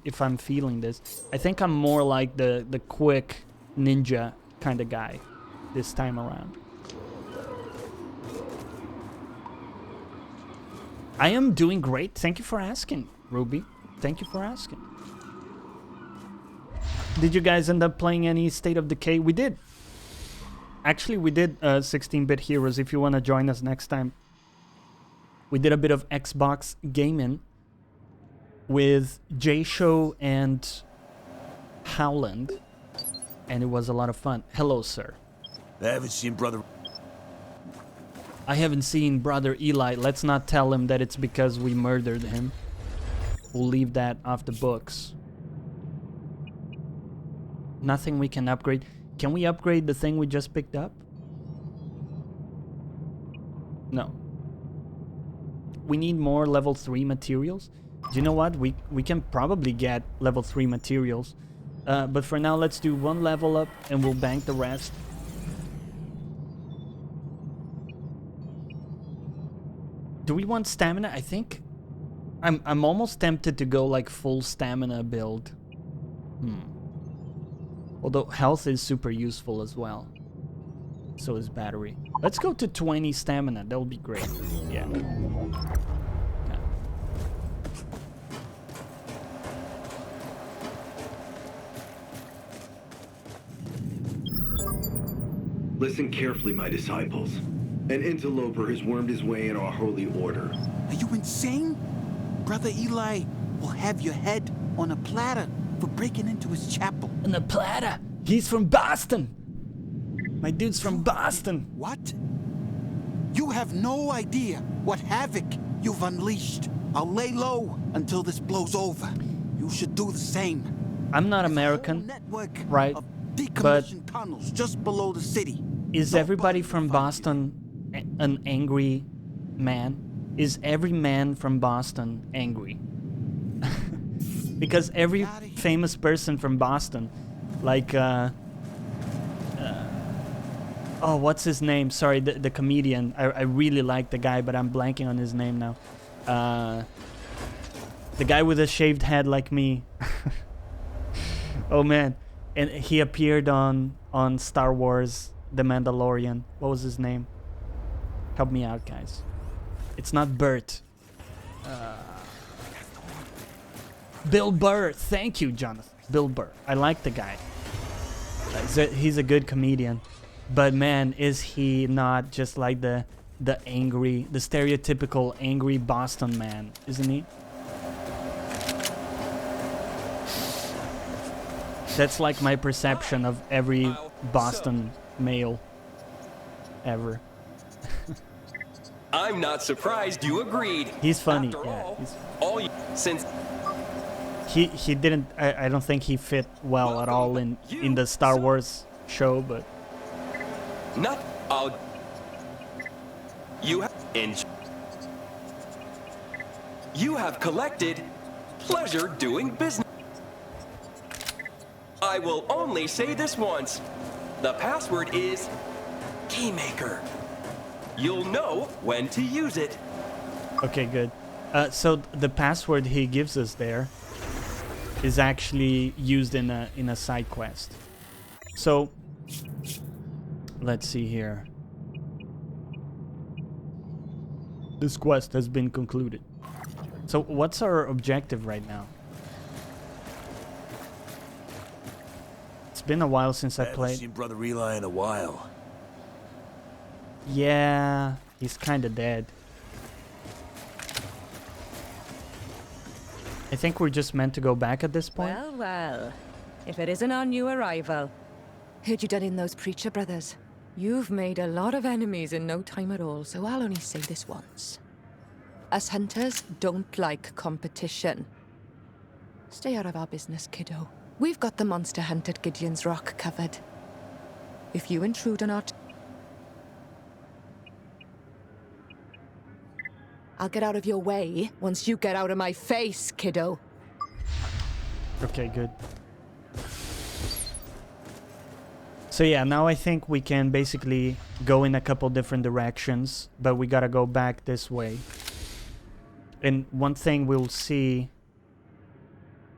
if I'm feeling this. I think I'm more like the quick ninja kind of guy this time around. I am doing great. Thank you for asking, Ruby. Thank you for asking. Did you guys end up playing any State of Decay? We did. Actually, we did 16-bit Heroes if you want to join us next time. We did a bit of Xbox gaming with J-Show and Howland, and it was a lot of fun. Hello, sir. I haven't seen Brother Eli. Let's not tell him that it's because we murdered him. We'll leave that off the books. Nothing we can upgrade. Can we upgrade the thing we just picked up? No. We need more level 3 materials. Do you know what? We can probably get level 3 materials. But for now, let's do one level up and we'll bank the rest. Do we want stamina? I think I'm almost tempted to go like full stamina build. Although health is super useful as well. So is battery. Let's go to 20 stamina. That would be great. Yeah. Listen carefully, my disciples. An interloper has wormed his way in our holy order. Are you insane? Brother Eli will have your head on a platter for breaking into his chapel. On a platter? He's from Boston. My dude's from Boston. What? You have no idea what havoc you've unleashed. I'll lay low until this blows over. You should do the same. I'm not There's American, a whole network right? of But decommissioned tunnels just below the city. is everybody from Boston an angry man? Is every man from Boston angry? Because every famous person from Boston, like, oh, what's his name? Sorry, the comedian. I really like the guy, but I'm blanking on his name now. The guy with a shaved head like me. Oh, man. And he appeared on Star Wars, The Mandalorian. What was his name? Help me out, guys. It's not Bert. Bill Burr. Thank you, Jonathan. Bill Burr. I like the guy. He's a good comedian. But man, is he not just like the stereotypical angry Boston man, isn't he? That's like my perception of every Boston male ever. I'm not surprised you agreed. He's funny. After Yeah, all you, since he didn't. I don't think he fit well at all in the Star Wars show, but not I'll you have you have collected pleasure doing business. I will only say this once. The password is Keymaker. You'll know when to use it. okay, good. So the password he gives us there is actually used in a side quest. So Let's see here. This quest has been concluded. So what's our objective right now? It's been a while since I Haven't played. seen Brother Eli in a while. Yeah, he's kind of dead. I think we're just meant to go back at this point. Well, well. If it isn't our new arrival. Heard you done in those preacher brothers. You've made a lot of enemies in no time at all, so I'll only say this once. Us hunters don't like competition. Stay out of our business, kiddo. We've got the monster hunt at Gideon's Rock covered. If you intrude on our... I'll get out of your way once you get out of my face, kiddo. Okay, good. So yeah, now I think we can basically go in a couple different directions, but we gotta go back this way. And one thing we'll see...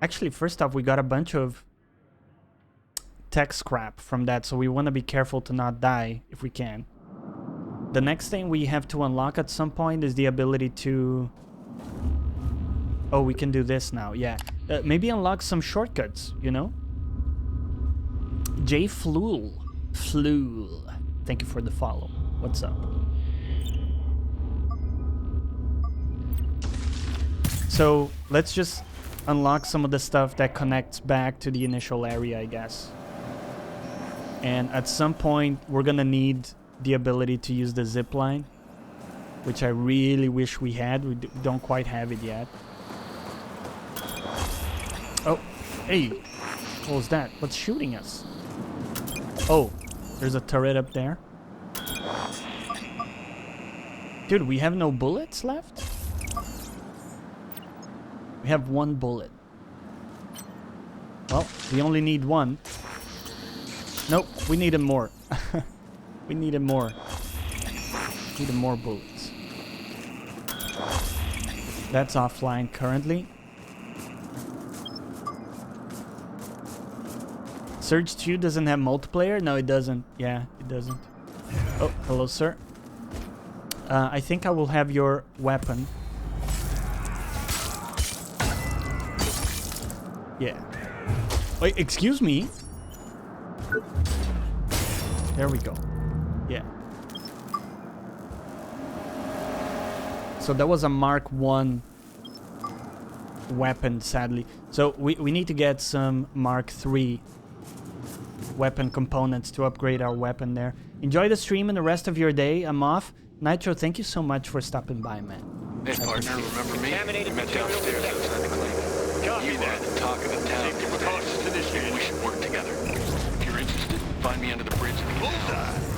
Actually, first off, we got a bunch of tech scrap from that, so we want to be careful to not die if we can. The next thing we have to unlock at some point is the ability to... Oh, we can do this now, yeah. Maybe unlock some shortcuts, you know? J Flul. Flul. Thank you for the follow. What's up? So, let's just unlock some of the stuff that connects back to the initial area, I guess. And at some point, we're gonna need the ability to use the zip line, which I really wish we had. We don't quite have it yet. Oh, hey, what was that? What's shooting us? Oh, there's a turret up there. Dude, we have no bullets left? We have one bullet. Well, we only need one. Nope, we needed more. We needed more. Needed more bullets. That's offline currently. Surge 2 doesn't have multiplayer? No, it doesn't. Yeah, it doesn't. Oh, hello, sir. I think I will have your weapon. Yeah. Wait, excuse me? There we go. Yeah. So that was a Mark 1 weapon, sadly. So we need to get some Mark 3 weapon components to upgrade our weapon there. Enjoy the stream and the rest of your day. I'm off. Nitro, thank you so much for stopping by, man. Hey, partner, remember me? We met downstairs outside the clinic. You are the talk of the town. Maybe we should work together. If you're interested, find me under the bridge.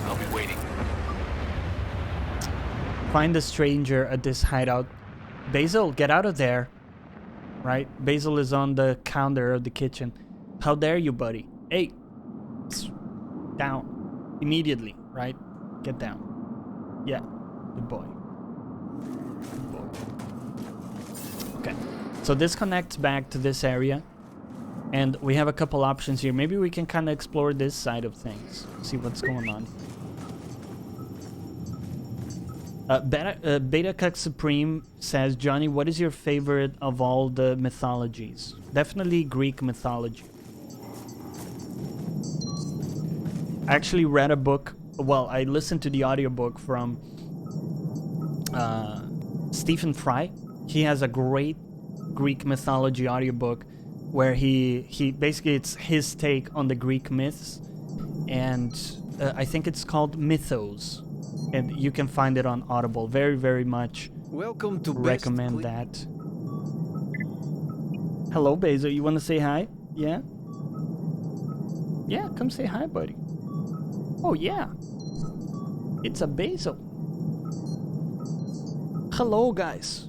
I'll be waiting. Find a stranger at this hideout. Basil, get out of there. Right? Basil is on the counter of the kitchen. How dare you, buddy? Hey. Down. Immediately, right? Get down. Yeah. Good boy. Good boy. Okay. So this connects back to this area. And we have a couple options here. Maybe we can kind of explore this side of things. See what's going on. Beta Cuck Supreme says, Johnny, what is your favorite of all the mythologies? Definitely Greek mythology. I actually read a book. Well, I listened to the audiobook from Stephen Fry. He has a great Greek mythology audiobook where he basically, it's his take on the Greek myths. And I think it's called Mythos. And you can find it on Audible. Very, very much Welcome to recommend that. Hello, Basil. You want to say hi? Yeah? Yeah, come say hi, buddy. Oh, yeah. It's a Basil. Hello, guys.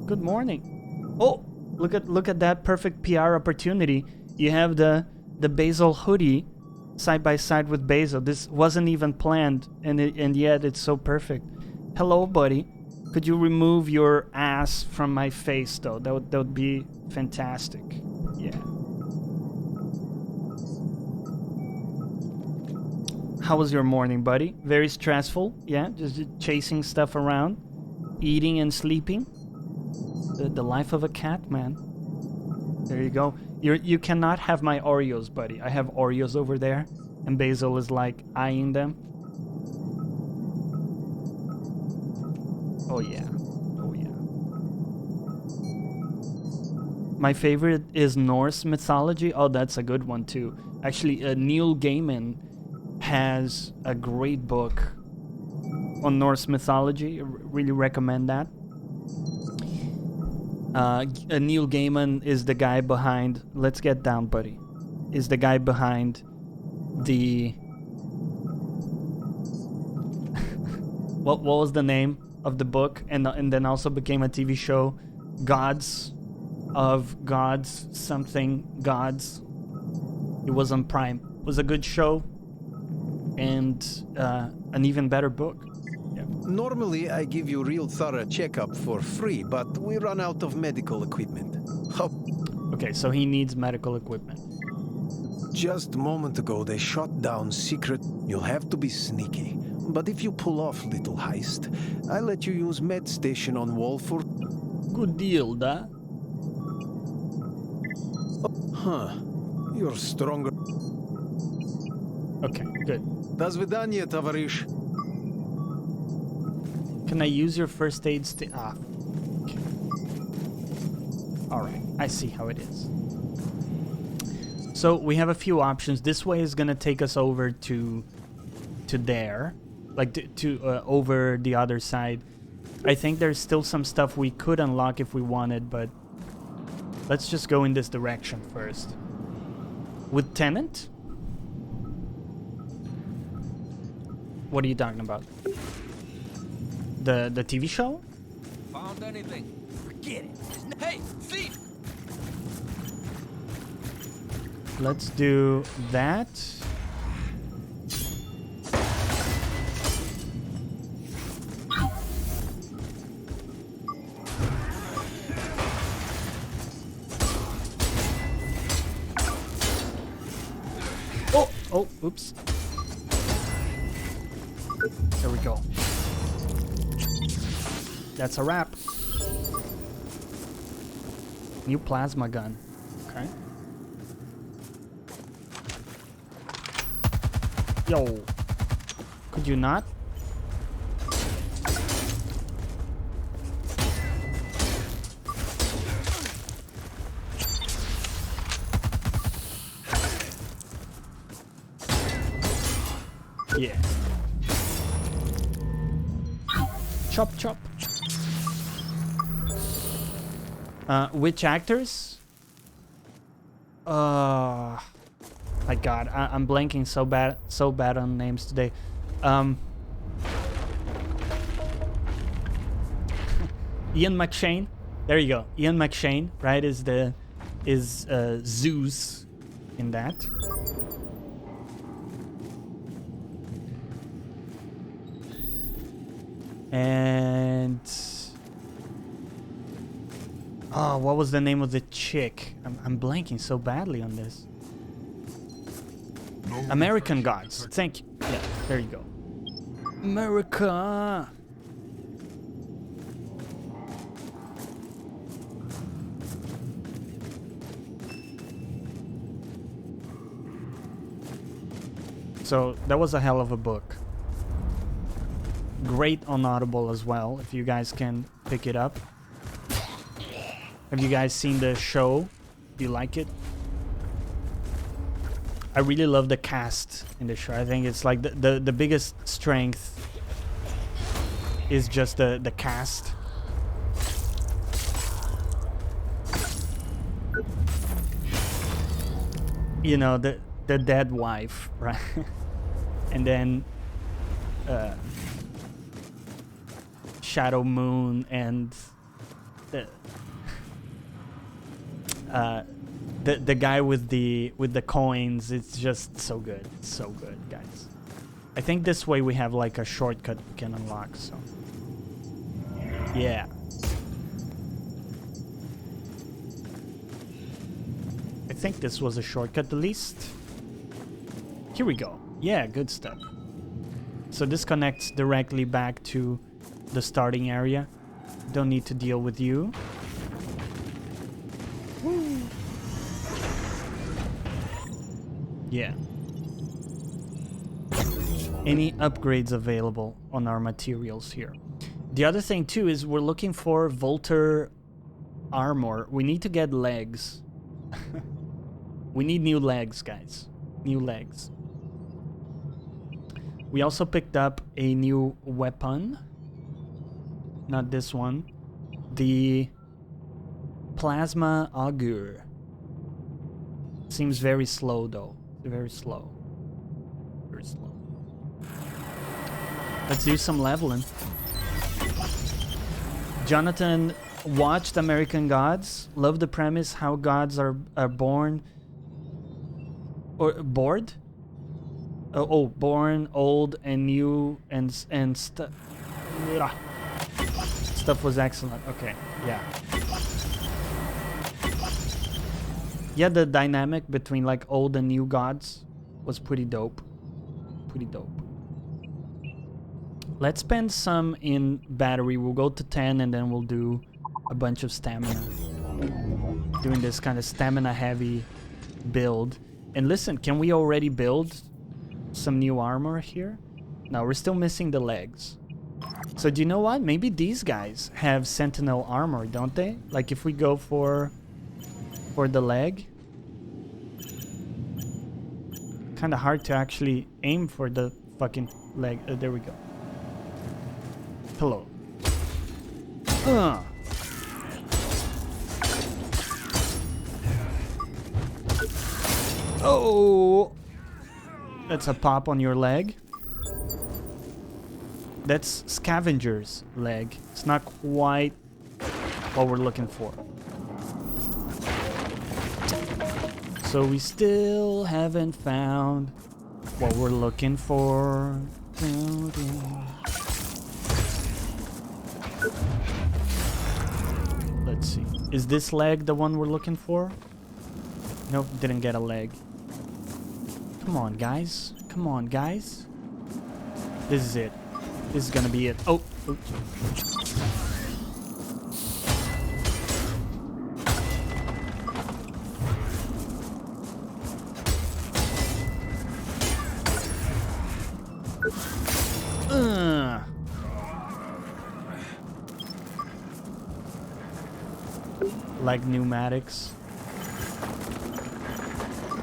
Good morning. Oh, look at that perfect PR opportunity. You have the Basil hoodie side by side with Basil. This wasn't even planned, and yet it's so perfect. Hello, buddy. Could you remove your ass from my face, though? That would be fantastic. Yeah. How was your morning, buddy? Very stressful, yeah? Just chasing stuff around, eating and sleeping. The life of a cat, man. There you go. You cannot have my Oreos, buddy. I have Oreos over there, and Basil is like eyeing them. Oh yeah. Oh yeah. My favorite is Norse mythology. Oh, that's a good one too. Actually, Neil Gaiman has a great book on Norse mythology. Really recommend that. Neil Gaiman is the guy behind... Let's get down, buddy. Is the guy behind the... what was the name of the book? And then also became a TV show. Gods of Gods something Gods. It was on Prime. It was a good show. And an even better book. Yeah. Normally, I give you real thorough checkup for free, but we run out of medical equipment. Okay, so he needs medical equipment. Just a moment ago, they shot down secret. You'll have to be sneaky. But if you pull off little heist, I'll let you use med station on wall for... Good deal, da? Huh. You're stronger. Okay, good. До свидания, товарищ. Can I use your first aid stick? Ah. Okay. Alright, I see how it is. So we have a few options. This way is gonna take us over to there. Like to over the other side. I think there's still some stuff we could unlock if we wanted, but let's just go in this direction first. With Tenant? What are you talking about? The TV show? Found anything? Forget it. Hey, thief! Let's do that. Oh, oops. There we go. That's a wrap. New plasma gun. Okay. Yo. Could you not? Yeah. Chop chop. Which actors? My God, I'm blanking so bad on names today. Ian McShane. There you go. Ian McShane, right? Is Zeus in that? And oh, what was the name of the chick? I'm blanking so badly on this. American Gods. Thank you. Yeah, there you go. America. So that was a hell of a book. Great on Audible as well, if you guys can pick it up. Have you guys seen the show? Do you like it? I really love the cast in the show. I think it's like the biggest strength is just the cast. You know, the dead wife, right? And then Shadow Moon and the guy with the coins. It's just so good. It's so good, guys. I think this way we have like a shortcut we can unlock, so yeah. I think this was a shortcut at least. Here we go. Yeah, good stuff. So this connects directly back to the starting area. Don't need to deal with you. Woo. Yeah. Any upgrades available on our materials here? The other thing too is we're looking for Volter armor. We need to get legs. We need new legs, guys. New legs. We also picked up a new weapon. Not this one. The plasma auger. Seems very slow though. Very slow. Very slow. Let's do some leveling. Jonathan watched American Gods. Love the premise how gods are born or bored. Born old and new and stuff. Stuff was excellent. Okay, yeah. Yeah, the dynamic between like old and new gods was pretty dope. Pretty dope. Let's spend some in battery. We'll go to 10 and then we'll do a bunch of stamina. Doing this kind of stamina heavy build. And listen, can we already build some new armor here? No, we're still missing the legs. So do you know what? Maybe these guys have sentinel armor, don't they? Like if we go for the leg. Kind of hard to actually aim for the fucking leg. There we go. Hello. Oh! That's a pop on your leg. That's Scavenger's leg. It's not quite what we're looking for. So we still haven't found what we're looking for. Let's see. Is this leg the one we're looking for? Nope, didn't get a leg. Come on, guys. Come on, guys. This is it. This is gonna be it. Oh. Like pneumatics.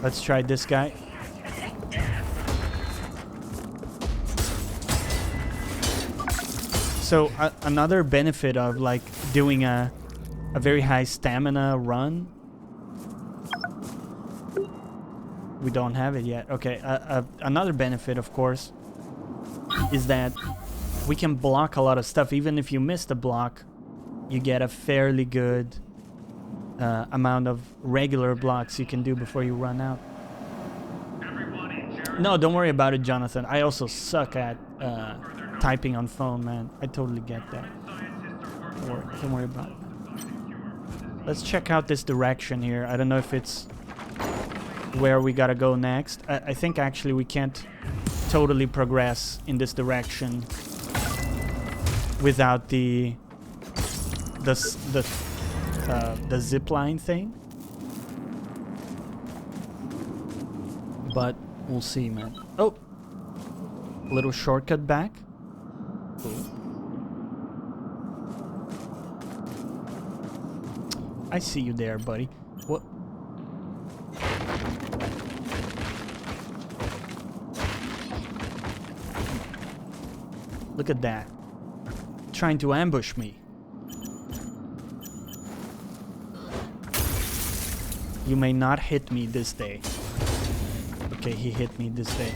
Let's try this guy. So another benefit of like doing a very high stamina run. We don't have it yet. Okay, another benefit, of course, is that we can block a lot of stuff. Even if you miss the block, you get a fairly good amount of regular blocks you can do before you run out. No, don't worry about it, Jonathan. I also suck at typing on phone, man. I totally get that. Don't worry about it. Let's check out this direction here. I don't know if it's where we gotta go next. I think actually we can't totally progress in this direction without the zip line thing. But we'll see, man. Oh, little shortcut back. Cool. I see you there, buddy. What? Look at that. Trying to ambush me. You may not hit me this day. Okay, he hit me this day.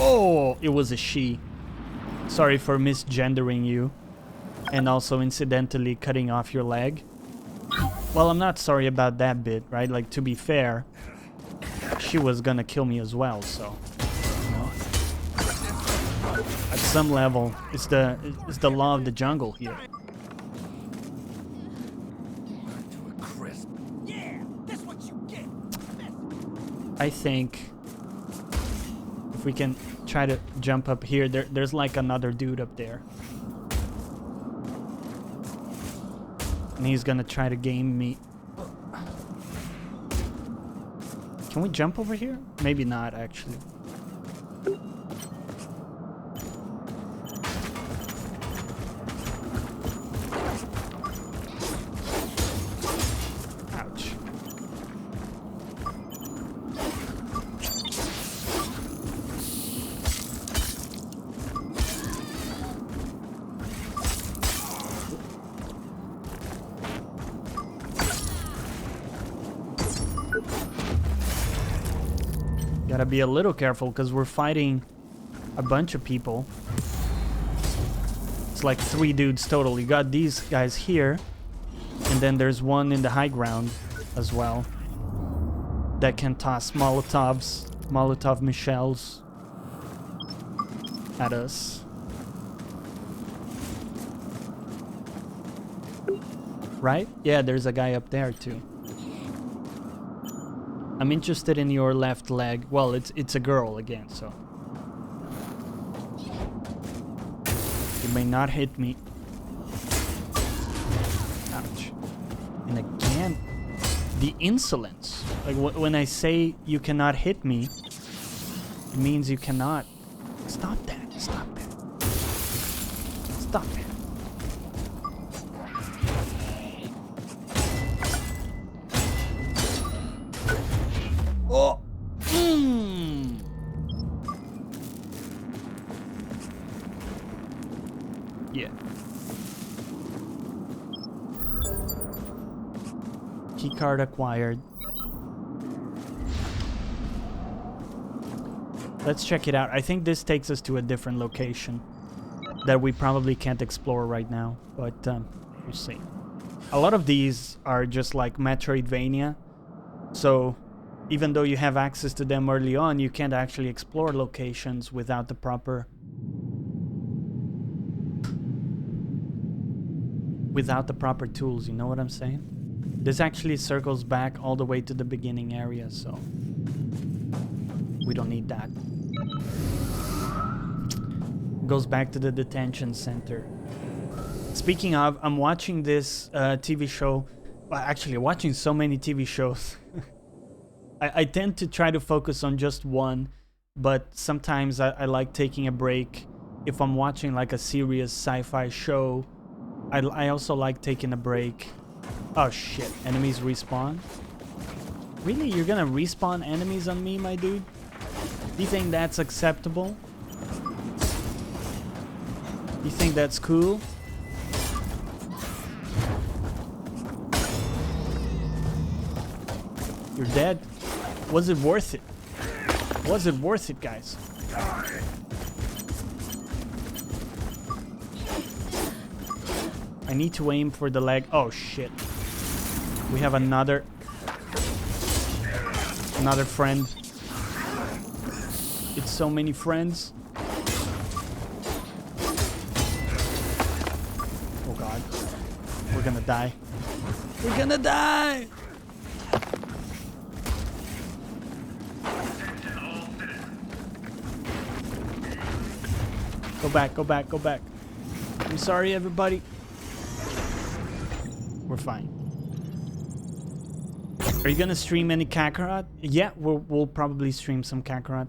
Oh, it was a she. Sorry for misgendering you. And also incidentally cutting off your leg. Well, I'm not sorry about that bit, right? Like, to be fair, she was gonna kill me as well, so... You know. At some level, it's the law of the jungle here. I think if we can try to jump up here, there's like another dude up there. And he's gonna try to game me. Can we jump over here? Maybe not, actually. Ouch. Gotta be a little careful because we're fighting a bunch of people. It's like 3 dudes total. You got these guys here, and then there's one in the high ground as well that can toss Molotov Michels at us. Right? Yeah, there's a guy up there too. I'm interested in your left leg. Well, it's a girl again, so you may not hit me. Ouch. And again, the insolence. Like when I say you cannot hit me, it means you cannot. Stop that. Stop that. Stop it. Oh! Yeah. Keycard acquired. Let's check it out. I think this takes us to a different location that we probably can't explore right now, but we'll see. A lot of these are just like Metroidvania, so even though you have access to them early on, you can't actually explore locations without the proper tools, you know what I'm saying? This actually circles back all the way to the beginning area, so we don't need that. Goes back to the detention center. Speaking of, I'm watching this TV show. Well, actually, watching so many TV shows. I tend to try to focus on just one, but sometimes I like taking a break. If I'm watching like a serious sci-fi show, I also like taking a break. Oh shit, enemies respawn? Really? You're gonna respawn enemies on me, my dude? Do you think that's acceptable? You think that's cool? You're dead. Was it worth it? Was it worth it, guys? I need to aim for the leg. Oh shit. We have another friend. It's so many friends. Oh god. We're gonna die. We're gonna die! Go back, go back, go back. I'm sorry, everybody. We're fine. Are you gonna stream any Kakarot? Yeah, we'll probably stream some Kakarot.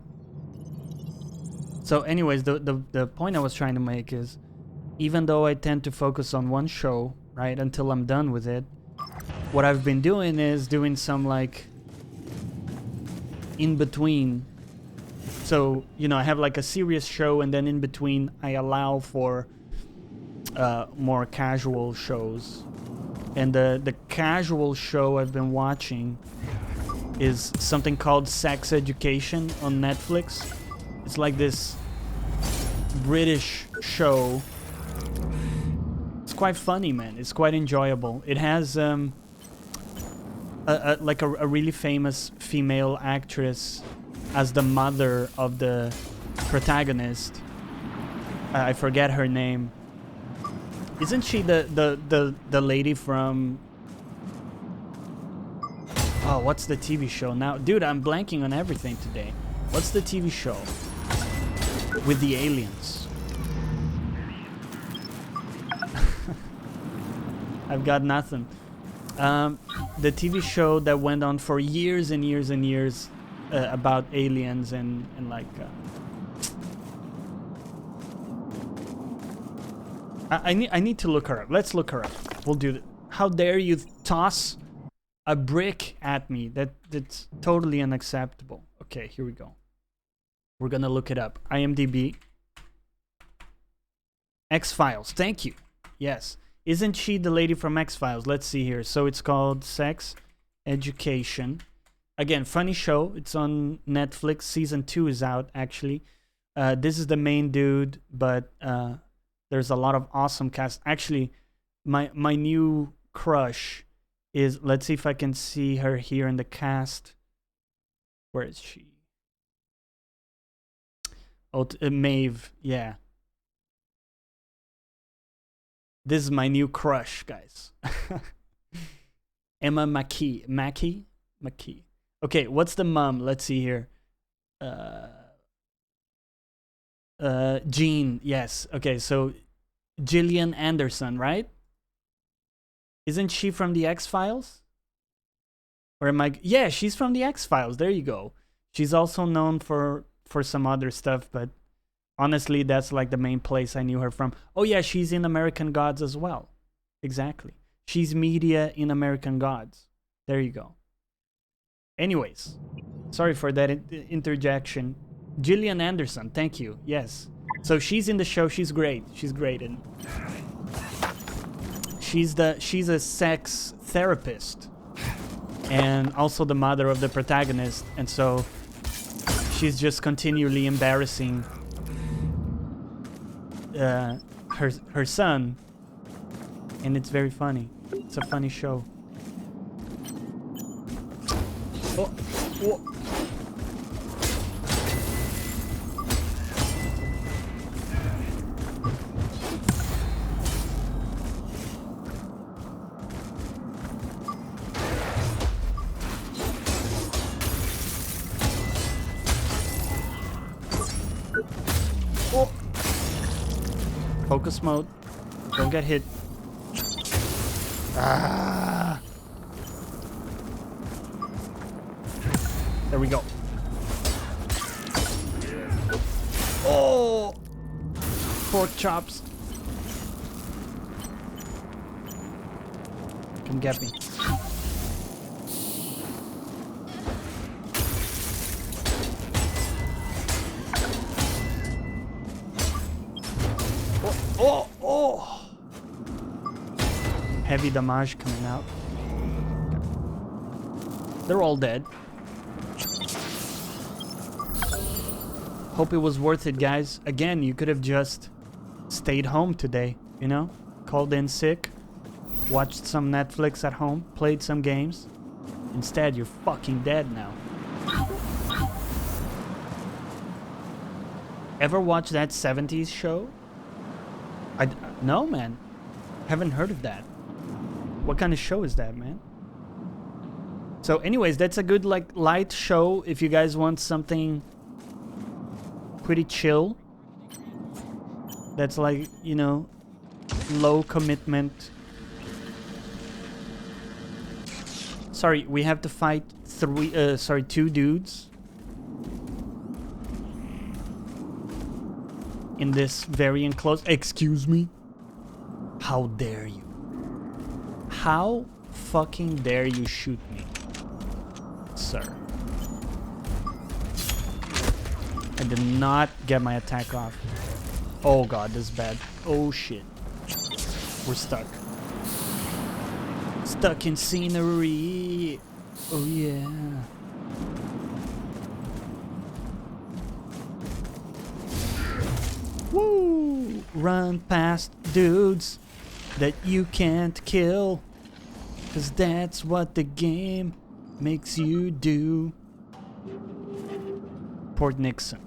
So anyways, the point I was trying to make is, even though I tend to focus on one show, right, until I'm done with it, what I've been doing is doing some like in between. So, you know, I have like a serious show, and then in between I allow for more casual shows. And the casual show I've been watching is something called Sex Education on Netflix. It's like this British show. It's quite funny, man. It's quite enjoyable. It has like a really famous female actress as the mother of the protagonist. I forget her name. Isn't she the lady from... Oh, what's the TV show now? Dude, I'm blanking on everything today. What's the TV show with the aliens? I've got nothing. The TV show that went on for years and years and years about aliens and like... I need to look her up. Let's look her up. We'll do that. How dare you toss a brick at me? That's totally unacceptable. Okay, here we go. We're gonna look it up. IMDb. X-Files. Thank you. Yes. Isn't she the lady from X-Files? Let's see here. So it's called Sex Education. Again, funny show. It's on Netflix. Season 2 is out, actually. This is the main dude, but there's a lot of awesome cast. Actually, my new crush is... Let's see if I can see her here in the cast. Where is she? Oh, Maeve. Yeah. This is my new crush, guys. Emma Mackey. Okay, what's the mom? Let's see here. Jean. Yes. Okay, so Gillian Anderson, right? Isn't she from the X-Files? Or am I... Yeah, she's from the X-Files. There you go. She's also known for some other stuff, but honestly, that's like the main place I knew her from. Oh yeah, she's in American Gods as well. Exactly. She's Media in American Gods. There you go. Anyways, sorry for that interjection. Gillian Anderson, thank you. Yes. So she's in the show. She's great. She's great. And she's a sex therapist. And also the mother of the protagonist. And so she's just continually embarrassing her son, and it's very funny. It's a funny show. Oh, oh. Focus mode. Don't get hit. Ah. There we go. Oh! Pork chops. Come get me. Oh! Heavy damage coming out. They're all dead. Hope it was worth it, guys. Again, you could have just stayed home today, you know? Called in sick, watched some Netflix at home, played some games. Instead, you're fucking dead now. Ever watch that 70s show? No, man. Haven't heard of that. What kind of show is that, man? So anyways, that's a good like light show if you guys want something pretty chill. That's like, you know, low commitment. Sorry, we have to fight two dudes in this very enclosed... Excuse me? How dare you? How fucking dare you shoot me, sir? I did not get my attack off. Oh god, this is bad. Oh shit. We're stuck. Stuck in scenery. Oh yeah. Woo! Run past dudes that you can't kill, 'cause that's what the game makes you do. Port Nixon.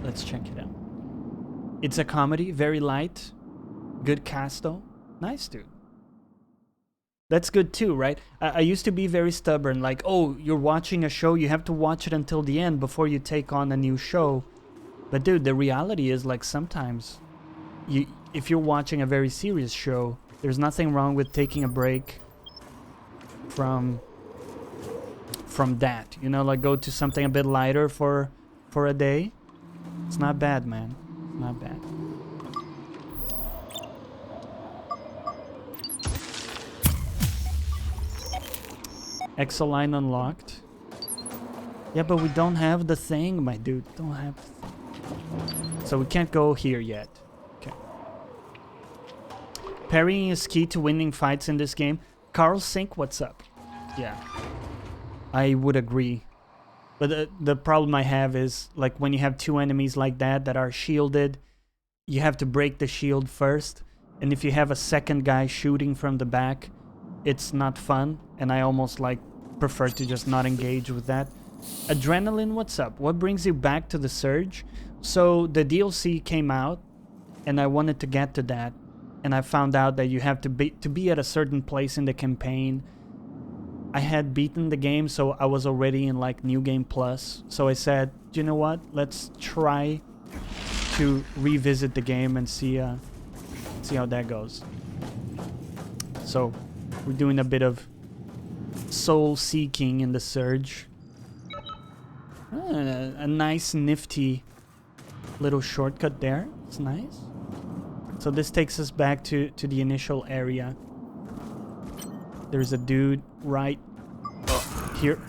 Let's check it out. It's a comedy, very light. Good cast though. Nice, dude. That's good too, right? I used to be very stubborn, like, oh, you're watching a show, you have to watch it until the end before you take on a new show. But dude, the reality is, like, sometimes if you're watching a very serious show, there's nothing wrong with taking a break from that. You know, like go to something a bit lighter for a day. It's not bad, man. It's not bad. Exoline unlocked. Yeah, but we don't have the thing, my dude. Don't have the thing. So we can't go here yet. Okay. Parrying is key to winning fights in this game. Carl Sink, what's up? Yeah. I would agree. But the problem I have is, like, when you have two enemies like that are shielded, you have to break the shield first. And if you have a second guy shooting from the back, it's not fun. And I almost, like, prefer to just not engage with that. Adrenaline, what's up? What brings you back to the Surge? So the DLC came out, and I wanted to get to that. And I found out that you have to be at a certain place in the campaign. I had beaten the game, so I was already in, like, New Game Plus. So I said, you know what? Let's try to revisit the game and see how that goes. So we're doing a bit of soul seeking in the Surge. A nice, nifty little shortcut there. It's nice. So this takes us back to the initial area. There's a dude right here.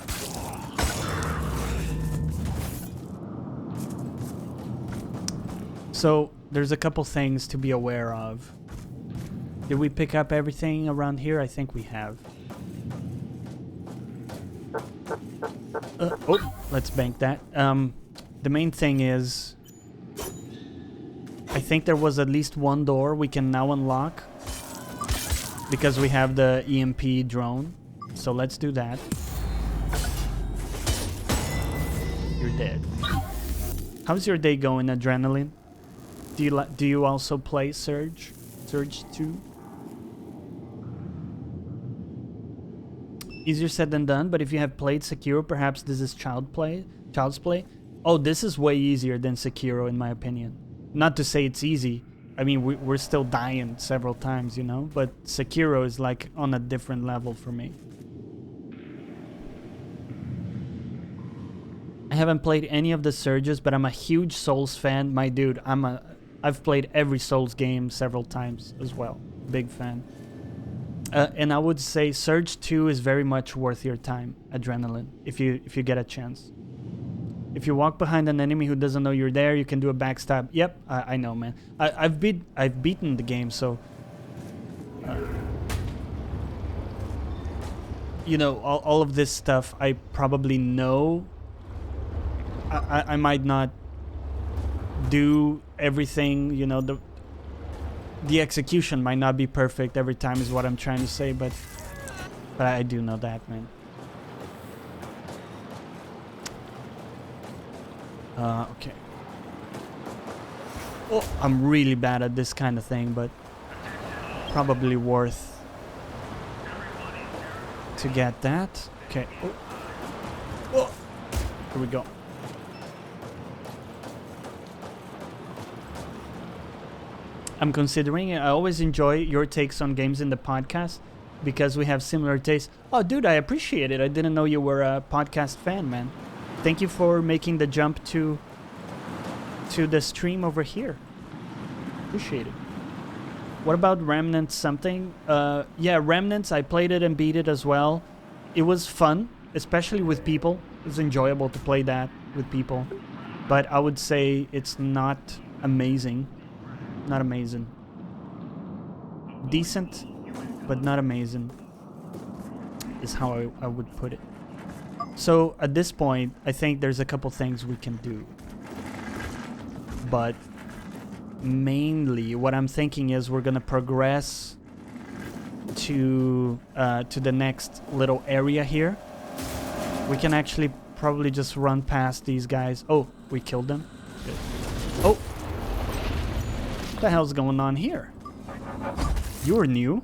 So there's a couple things to be aware of. Did we pick up everything around here? I think we have. Oh, let's bank that. The main thing is, I think there was at least one door we can now unlock because we have the EMP drone. So let's do that. You're dead. How's your day going, Adrenaline? Do you also play Surge 2? Easier said than done, but if you have played Sekiro, perhaps this is child's play. Oh, this is way easier than Sekiro, in my opinion. Not to say it's easy. I mean, we're still dying several times, you know? But Sekiro is, like, on a different level for me. I haven't played any of the Surges, but I'm a huge Souls fan. My dude, I've played every Souls game several times as well. Big fan. And I would say Surge 2 is very much worth your time, Adrenaline, if you get a chance. If you walk behind an enemy who doesn't know you're there, you can do a backstab. Yep, I know, man. I've beaten the game, so you know, all of this stuff I probably know. I might not do everything, you know, the execution might not be perfect every time is what I'm trying to say, but I do know that, man. Okay. Oh, I'm really bad at this kind of thing, but probably worth to get that. Okay. Oh. Oh. Here we go. I'm considering it. I always enjoy your takes on games in the podcast because we have similar tastes. Oh, dude, I appreciate it. I didn't know you were a podcast fan, man. Thank you for making the jump to the stream over here. Appreciate it. What about Remnants something? Yeah, Remnants, I played it and beat it as well. It was fun, especially with people. It was enjoyable to play that with people. But I would say it's not amazing. Not amazing. Decent, but not amazing is how I would put it. So at this point, I think there's a couple things we can do. But mainly what I'm thinking is we're gonna progress to the next little area here. We can actually probably just run past these guys. Oh, we killed them. Good. Oh. What the hell's going on here? You're new.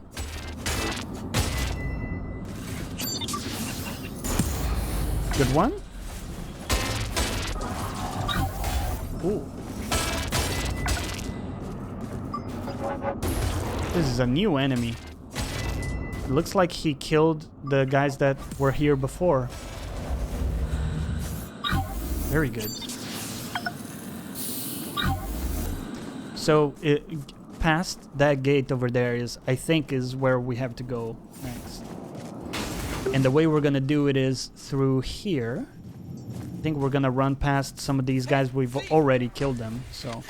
Good one. Ooh. This is a new enemy. It looks like he killed the guys that were here before. Very good. So, past that gate over there is, I think, is where we have to go next. And the way we're gonna do it is through here. I think we're gonna run past some of these guys. We've already killed them, so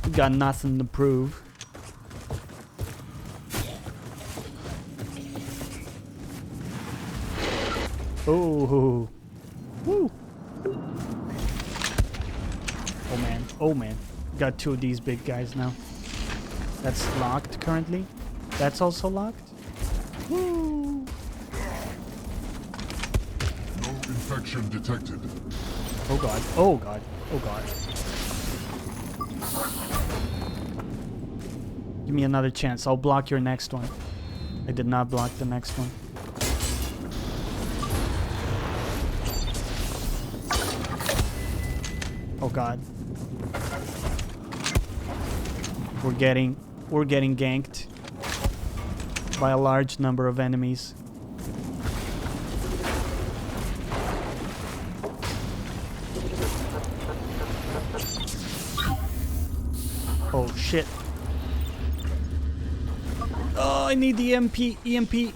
we got nothing to prove. Oh, woo! Oh man, oh man. Got two of these big guys now. That's locked currently. That's also locked. Woo! No infection detected. Oh god, oh god, oh god. Give me another chance. I'll block your next one. I did not block the next one. Oh god. We're getting ganked by a large number of enemies. Oh shit. Oh, I need the EMP. EMP.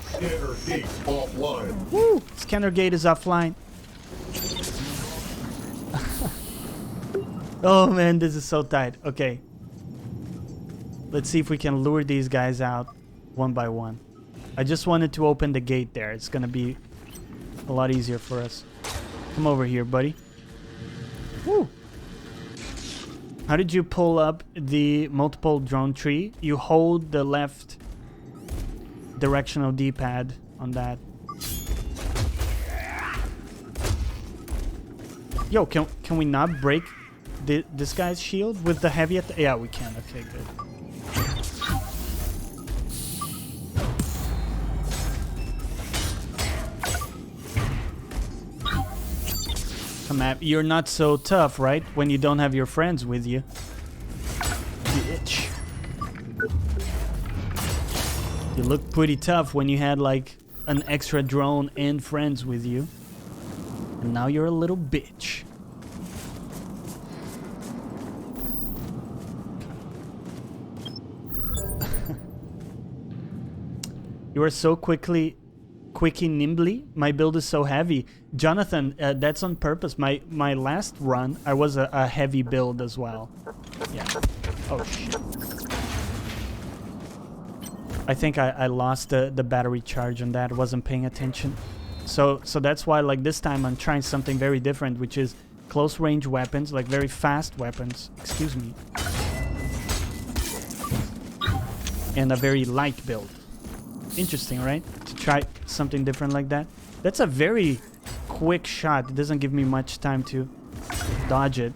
Scanner gate offline. Woo! Scanner gate is offline. Oh man, this is so tight. Okay. Let's see if we can lure these guys out one by one. I just wanted to open the gate there. It's gonna be a lot easier for us. Come over here, buddy. Woo! How did you pull up the multiple drone tree? You hold the left directional D-pad on that. Yo, can we not break this guy's shield with the heavy attack? Yeah, we can. Okay, good. Come at me. You're not so tough, right? When you don't have your friends with you. Bitch. You look pretty tough when you had like an extra drone and friends with you. And now you're a little bitch. You are so quicky nimbly. My build is so heavy. Jonathan, that's on purpose. My last run, I was a heavy build as well. Yeah. Oh shit. I think I lost the battery charge on that. I wasn't paying attention. So that's why like this time I'm trying something very different, which is close range weapons, like very fast weapons. Excuse me. And a very light build. Interesting, right? To try something different like that. That's a very quick shot. It doesn't give me much time to dodge it.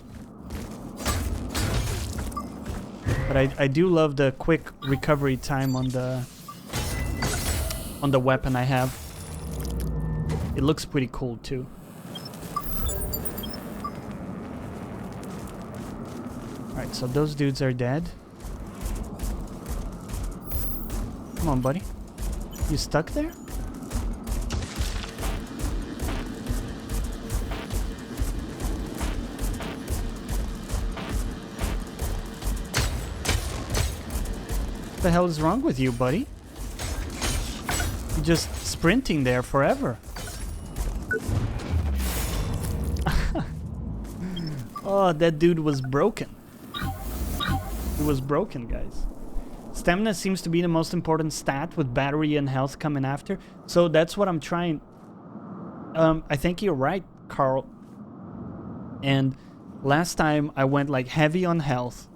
But I do love the quick recovery time on the weapon I have. It looks pretty cool too. Alright, so those dudes are dead. Come on, buddy. You stuck there? What the hell is wrong with you, buddy? You're just sprinting there forever. Oh, that dude was broken. He was broken, guys. Stamina seems to be the most important stat, with battery and health coming after. So that's what I'm trying. I think you're right, Carl. And last time I went like heavy on health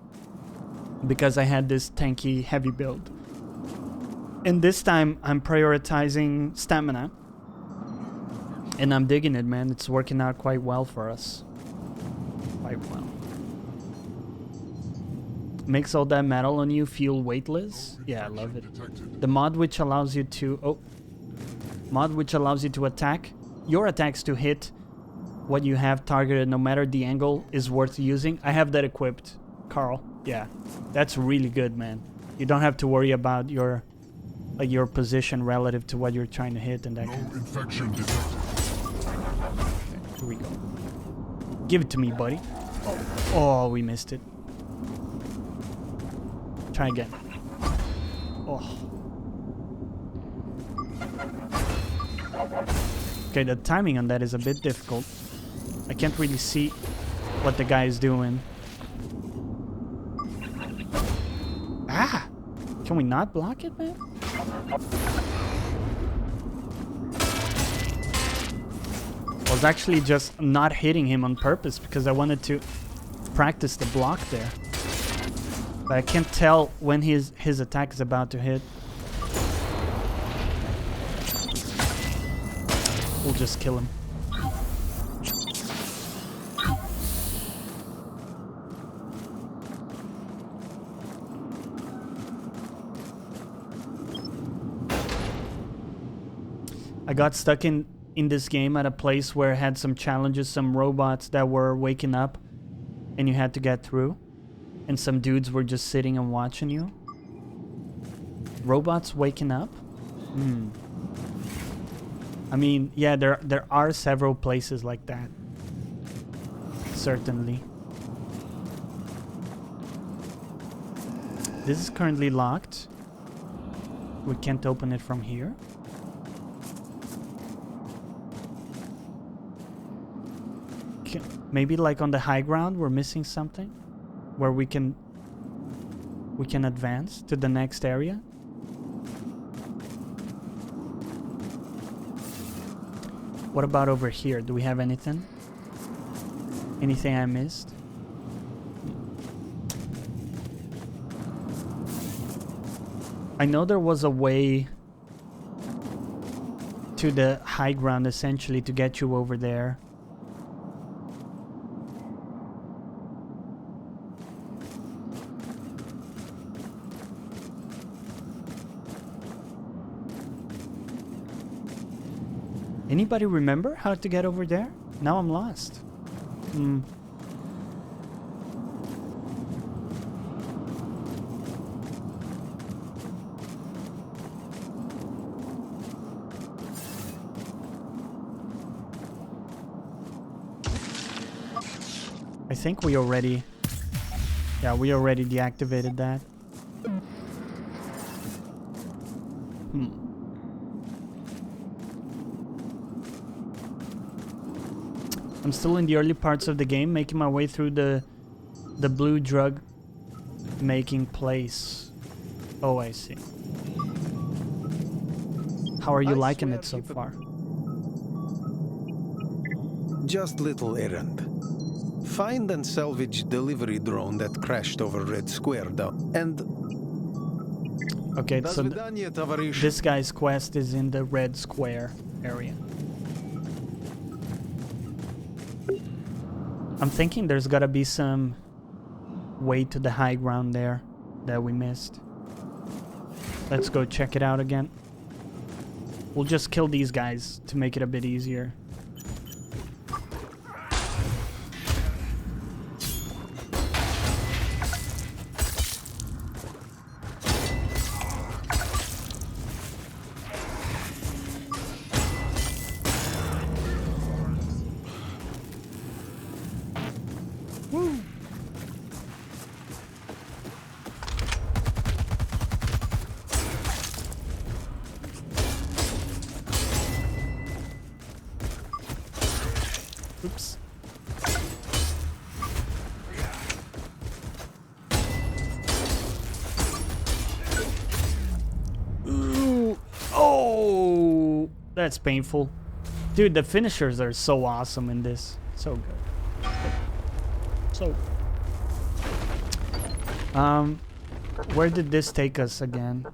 because I had this tanky heavy build. And this time I'm prioritizing stamina. And I'm digging it, man. It's working out quite well for us. Quite well. Makes all that metal on you feel weightless. Yeah, I love it. The mod which allows you to... Oh. Mod which allows you to attack. Your attacks to hit what you have targeted no matter the angle is worth using. I have that equipped, Carl. Yeah, that's really good, man. You don't have to worry about your position relative to what you're trying to hit and that No kind of. infection detected. Okay, here we go. Give it to me, buddy. Oh, we missed it. Try again. Oh. Okay, the timing on that is a bit difficult. I can't really see what the guy is doing. Ah! Can we not block it, man? I was actually just not hitting him on purpose because I wanted to practice the block there. But I can't tell when his attack is about to hit. We'll just kill him. I got stuck in this game at a place where it had some challenges, some robots that were waking up and you had to get through. And some dudes were just sitting and watching you. Robots waking up? I mean, yeah, there are several places like that. Certainly. This is currently locked. We can't open it from here. Maybe like on the high ground we're missing something where we can advance to the next area. What about over here? Do we have anything? Anything I missed? I know there was a way to the high ground essentially to get you over there. Anybody remember how to get over there? Now I'm lost. I think we already... Yeah, we already deactivated that. I'm still in the early parts of the game, making my way through the blue drug making place. Oh, I see. How are you liking it so far? Just little errand. Find and salvage delivery drone that crashed over Red Square down. And... Okay, so this guy's quest is in the Red Square area. I'm thinking there's gotta be some way to the high ground there that we missed. Let's go check it out again. We'll just kill these guys to make it a bit easier. Oops. Ooh. Oh, that's painful. Dude, the finishers are so awesome in this. So good. So. Where did this take us again?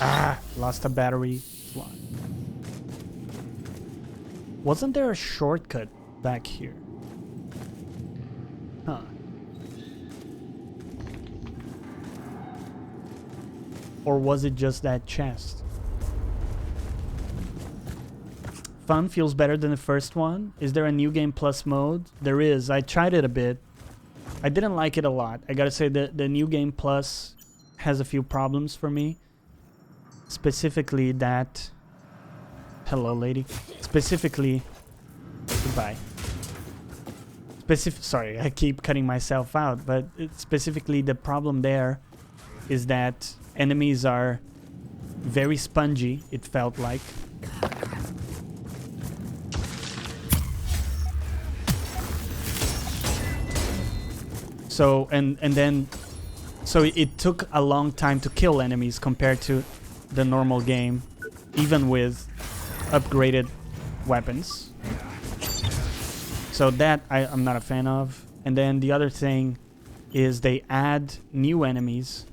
Ah, lost a battery. Wasn't there a shortcut back here? Huh. Or was it just that chest? fun, feels better than the first one. Is there a New Game Plus mode? There is. I tried it a bit. I didn't like it a lot. I gotta say that the New Game Plus has a few problems for me. Specifically that... Hello, lady. Specifically... Goodbye. Sorry, I keep cutting myself out, but specifically the problem there is that enemies are very spongy, it felt like. So, and then... So it took a long time to kill enemies compared to the normal game, even with upgraded weapons. So that I'm not a fan of. And then the other thing is they add new enemies.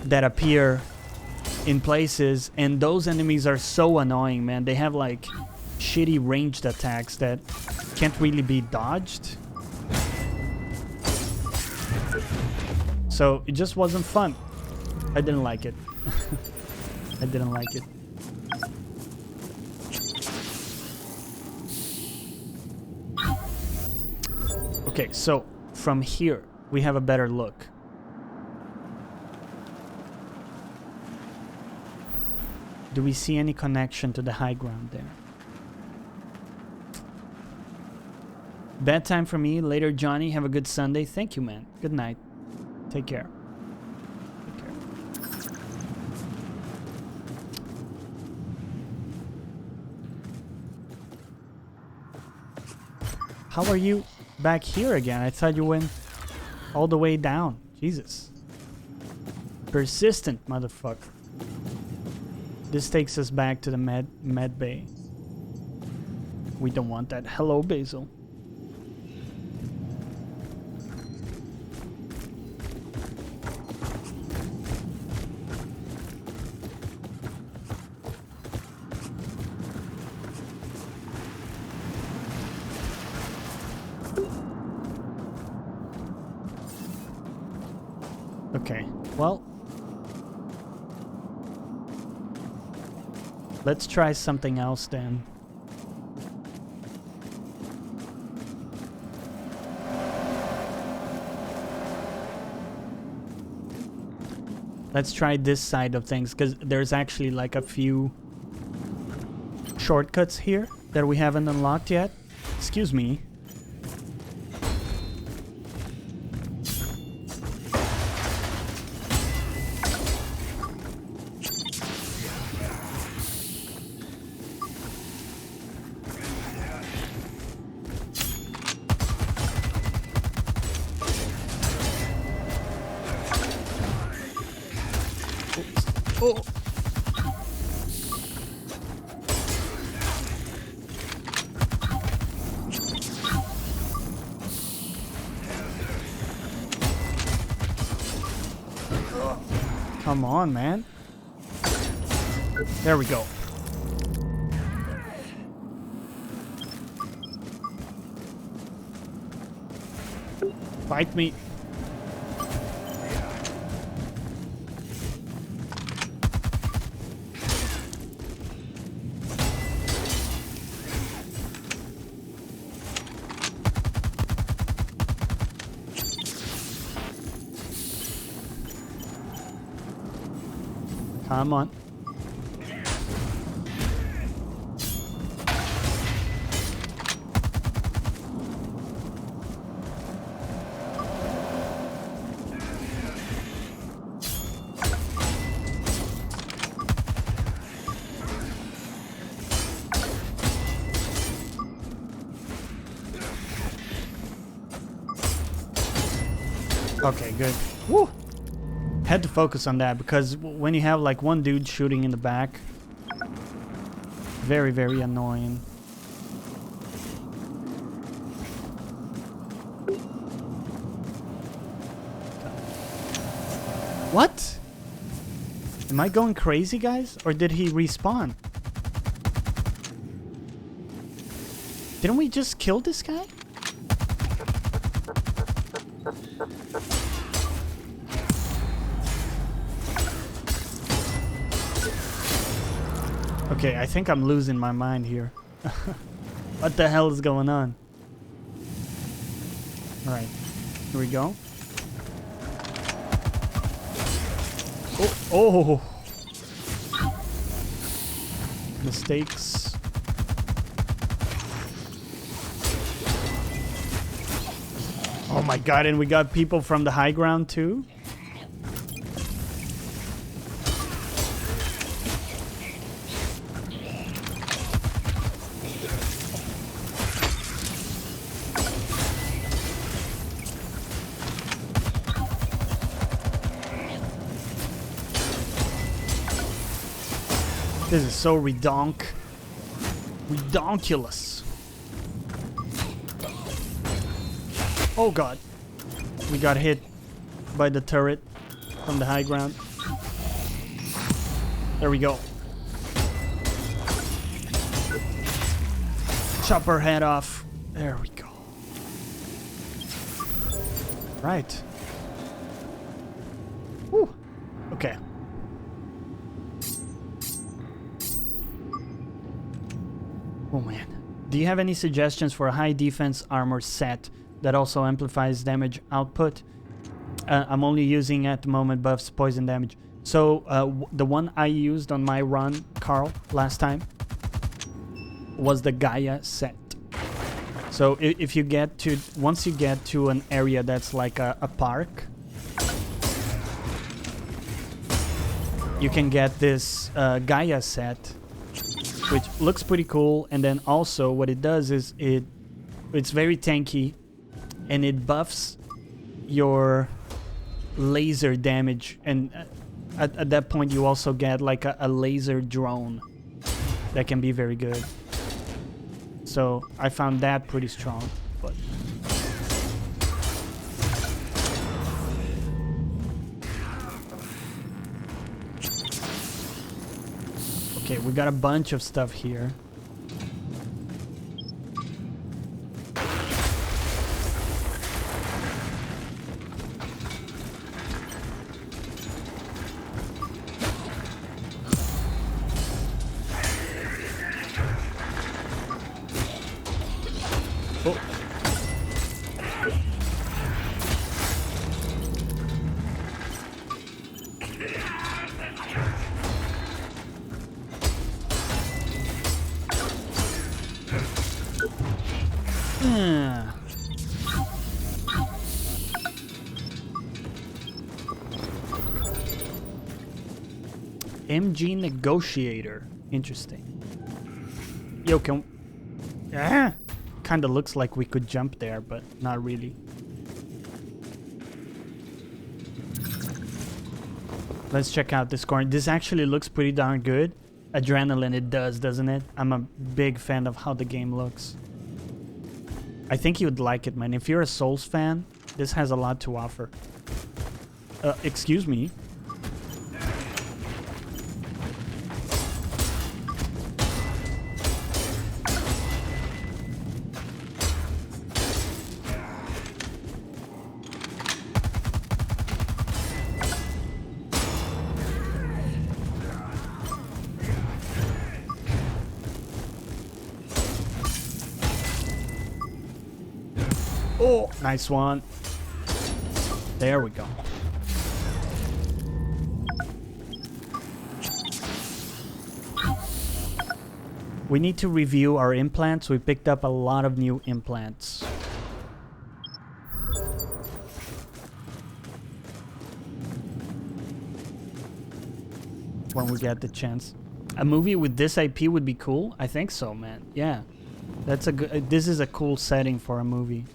That appear in places, and those enemies are so annoying, man. They have like shitty ranged attacks that can't really be dodged. So it just wasn't fun. I didn't like it. I didn't like it. Okay, so from here we have a better look. Do we see any connection to the high ground there? Bedtime for me. Later, Johnny. Have a good Sunday. Thank you, man. Good night. Take care. Take care. How are you back here again? I thought you went all the way down. Jesus. Persistent motherfucker. This takes us back to the med bay. We don't want that. Hello, Basil. Okay, well, let's try something else then. Let's try this side of things, because there's actually like a few shortcuts here that we haven't unlocked yet. Excuse me. Oh. Come on, man. There we go. Fight me. Come on. Okay, good. Woo! Had to focus on that because when you have like one dude shooting in the back, very, very annoying. What? Am I going crazy, guys? Or did he respawn? Didn't we just kill this guy? Okay, I think I'm losing my mind here. What the hell is going on? Alright, here we go. Oh! Mistakes. Oh my god, and we got people from the high ground too? This is so redonkulous. Oh god. We got hit by the turret from the high ground. There we go. Chop her head off. There we go. Right. Whew. Okay. Oh man. Do you have any suggestions for a high defense armor set that also amplifies damage output? I'm only using at the moment buffs poison damage. So the one I used on my run, Carl, last time was the Gaia set. So if you get to, once you get to an area that's like a park, you can get this Gaia set, which looks pretty cool. And then also what it does is it's very tanky, and it buffs your laser damage, and at that point you also get like a laser drone that can be very good. So I found that pretty strong. But okay, we got a bunch of stuff here. MG Negotiator. Interesting. Yo, can... Kinda looks like we could jump there, but not really. Let's check out this corner. This actually looks pretty darn good. Adrenaline, it does, doesn't it? I'm a big fan of how the game looks. I think you'd like it, man. If you're a Souls fan, this has a lot to offer. Excuse me. Oh, nice one. There we go. We need to review our implants. We picked up a lot of new implants. When we get the chance. A movie with this IP would be cool? I think so, man. Yeah. That's a good... this is a cool setting for a movie.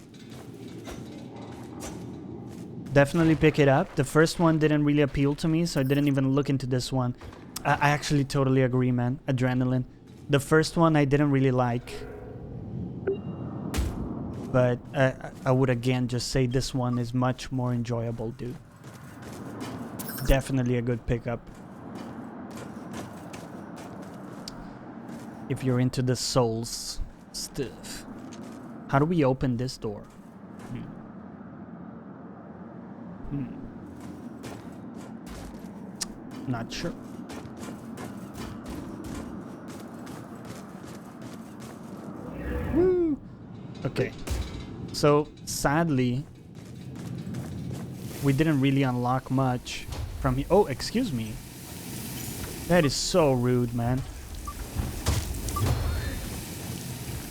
Definitely pick it up. The first one didn't really appeal to me, so I didn't even look into this one. I actually totally agree, man. Adrenaline. The first one I didn't really like. But I would again just say this one is much more enjoyable, dude. Definitely a good pickup. If you're into the Souls stuff. How do we open this door? Not sure. So sadly, we didn't really unlock much from here. Oh, excuse me. That is so rude, man.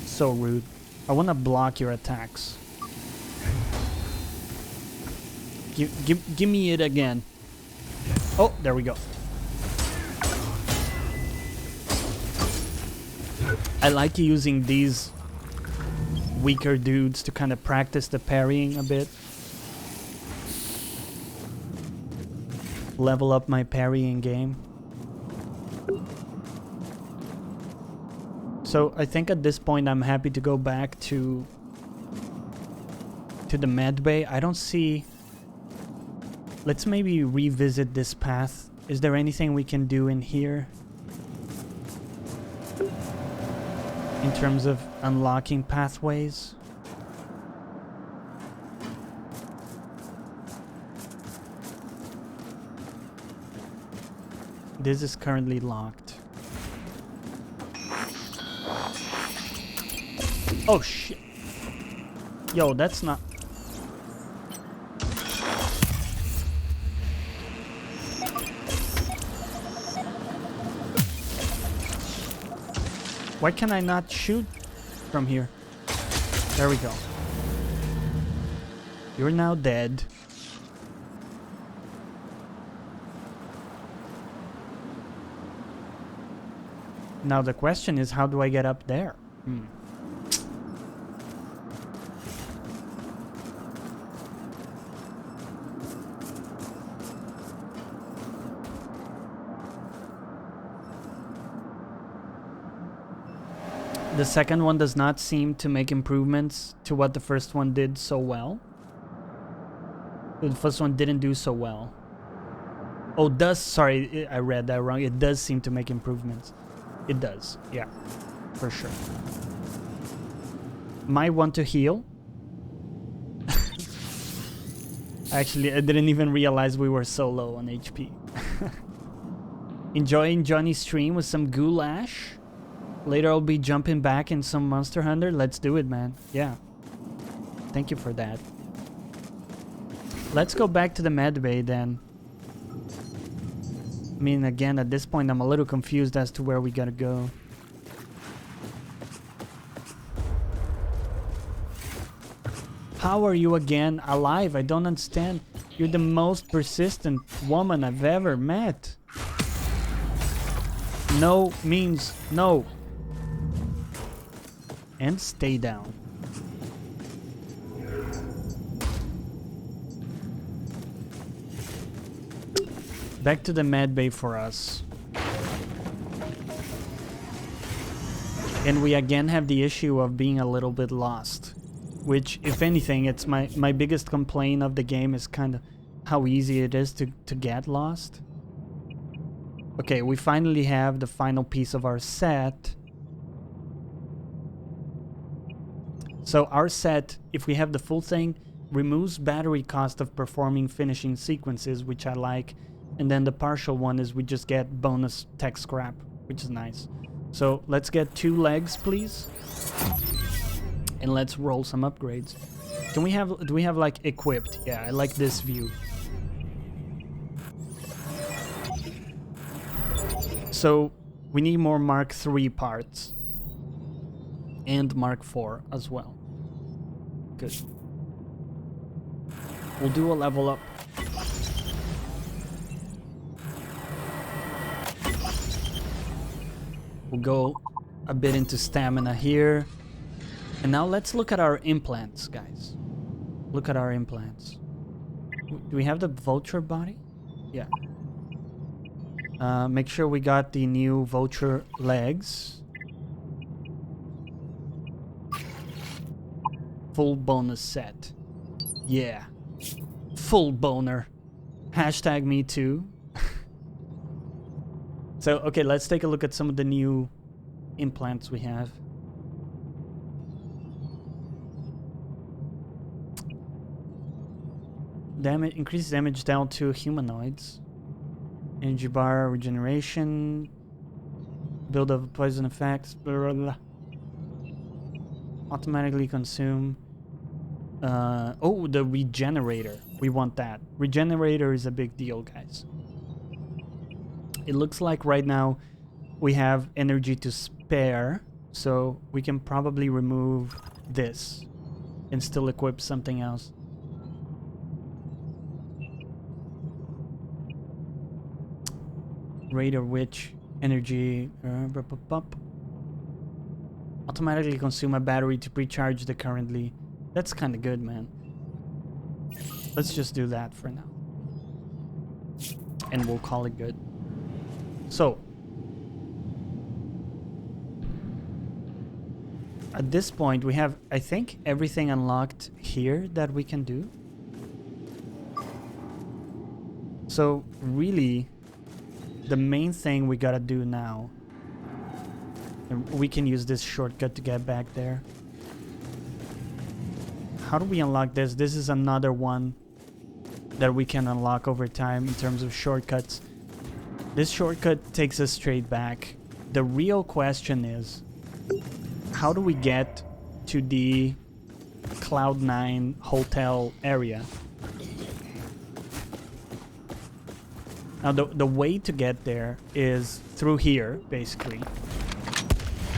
So rude. I want to block your attacks. Give me it again. Oh, there we go. I like using these weaker dudes to kind of practice the parrying a bit. Level up my parrying game. So I think at this point I'm happy to go back to the med bay. I don't see... Let's maybe revisit this path. Is there anything we can do in here? In terms of unlocking pathways? This is currently locked. Oh shit. Yo, that's not... Why can I not shoot from here? There we go. You're now dead. Now the question is, how do I get up there? The second one does not seem to make improvements to what the first one did so well. The first one didn't do so well. Oh, sorry, I read that wrong. It does seem to make improvements. It does, yeah, for sure. Might want to heal. Actually, I didn't even realize we were so low on HP. Enjoying Jonny's stream with some goulash. Later I'll be jumping back in some Monster Hunter. Let's do it, man. Yeah. Thank you for that. Let's go back to the med bay then. I mean, again, at this point I'm a little confused as to where we gotta go. How are you again alive? I don't understand. You're the most persistent woman I've ever met. No means no. And stay down. Back to the med bay for us. And we again have the issue of being a little bit lost. Which, if anything, it's my biggest complaint of the game is kind of how easy it is to get lost. Okay, we finally have the final piece of our set. So our set, if we have the full thing, removes battery cost of performing finishing sequences, which I like. And then the partial one is we just get bonus tech scrap, which is nice. So let's get 2 legs, please. And let's roll some upgrades. Do we have like equipped? Yeah, I like this view. So we need more Mark III parts. And Mark IV as well. Good. We'll do a level up. We'll go a bit into stamina here. And now let's look at our implants, guys. Look at our implants. Do we have the vulture body? Yeah. Make sure we got the new vulture legs. Full bonus set. Yeah. Full boner. Hashtag me too. So, okay, let's take a look at some of the new implants we have. Damage, increased damage down to humanoids. Energy bar regeneration. Build up poison effects. Blah, blah, blah. Automatically consume. Oh, the regenerator. We want that. Regenerator is a big deal, guys. It looks like right now we have energy to spare, so we can probably remove this and still equip something else. Rate of which energy automatically consume a battery to precharge the currently. That's kind of good, man. Let's just do that for now, and we'll call it good. So at this point we have, I think, everything unlocked here that we can do. So really the main thing we gotta do now, and we can use this shortcut to get back there. How do we unlock this? This is another one that we can unlock over time in terms of shortcuts. This shortcut takes us straight back. The real question is, how do we get to the Cloud9 hotel area? Now the way to get there is through here, basically.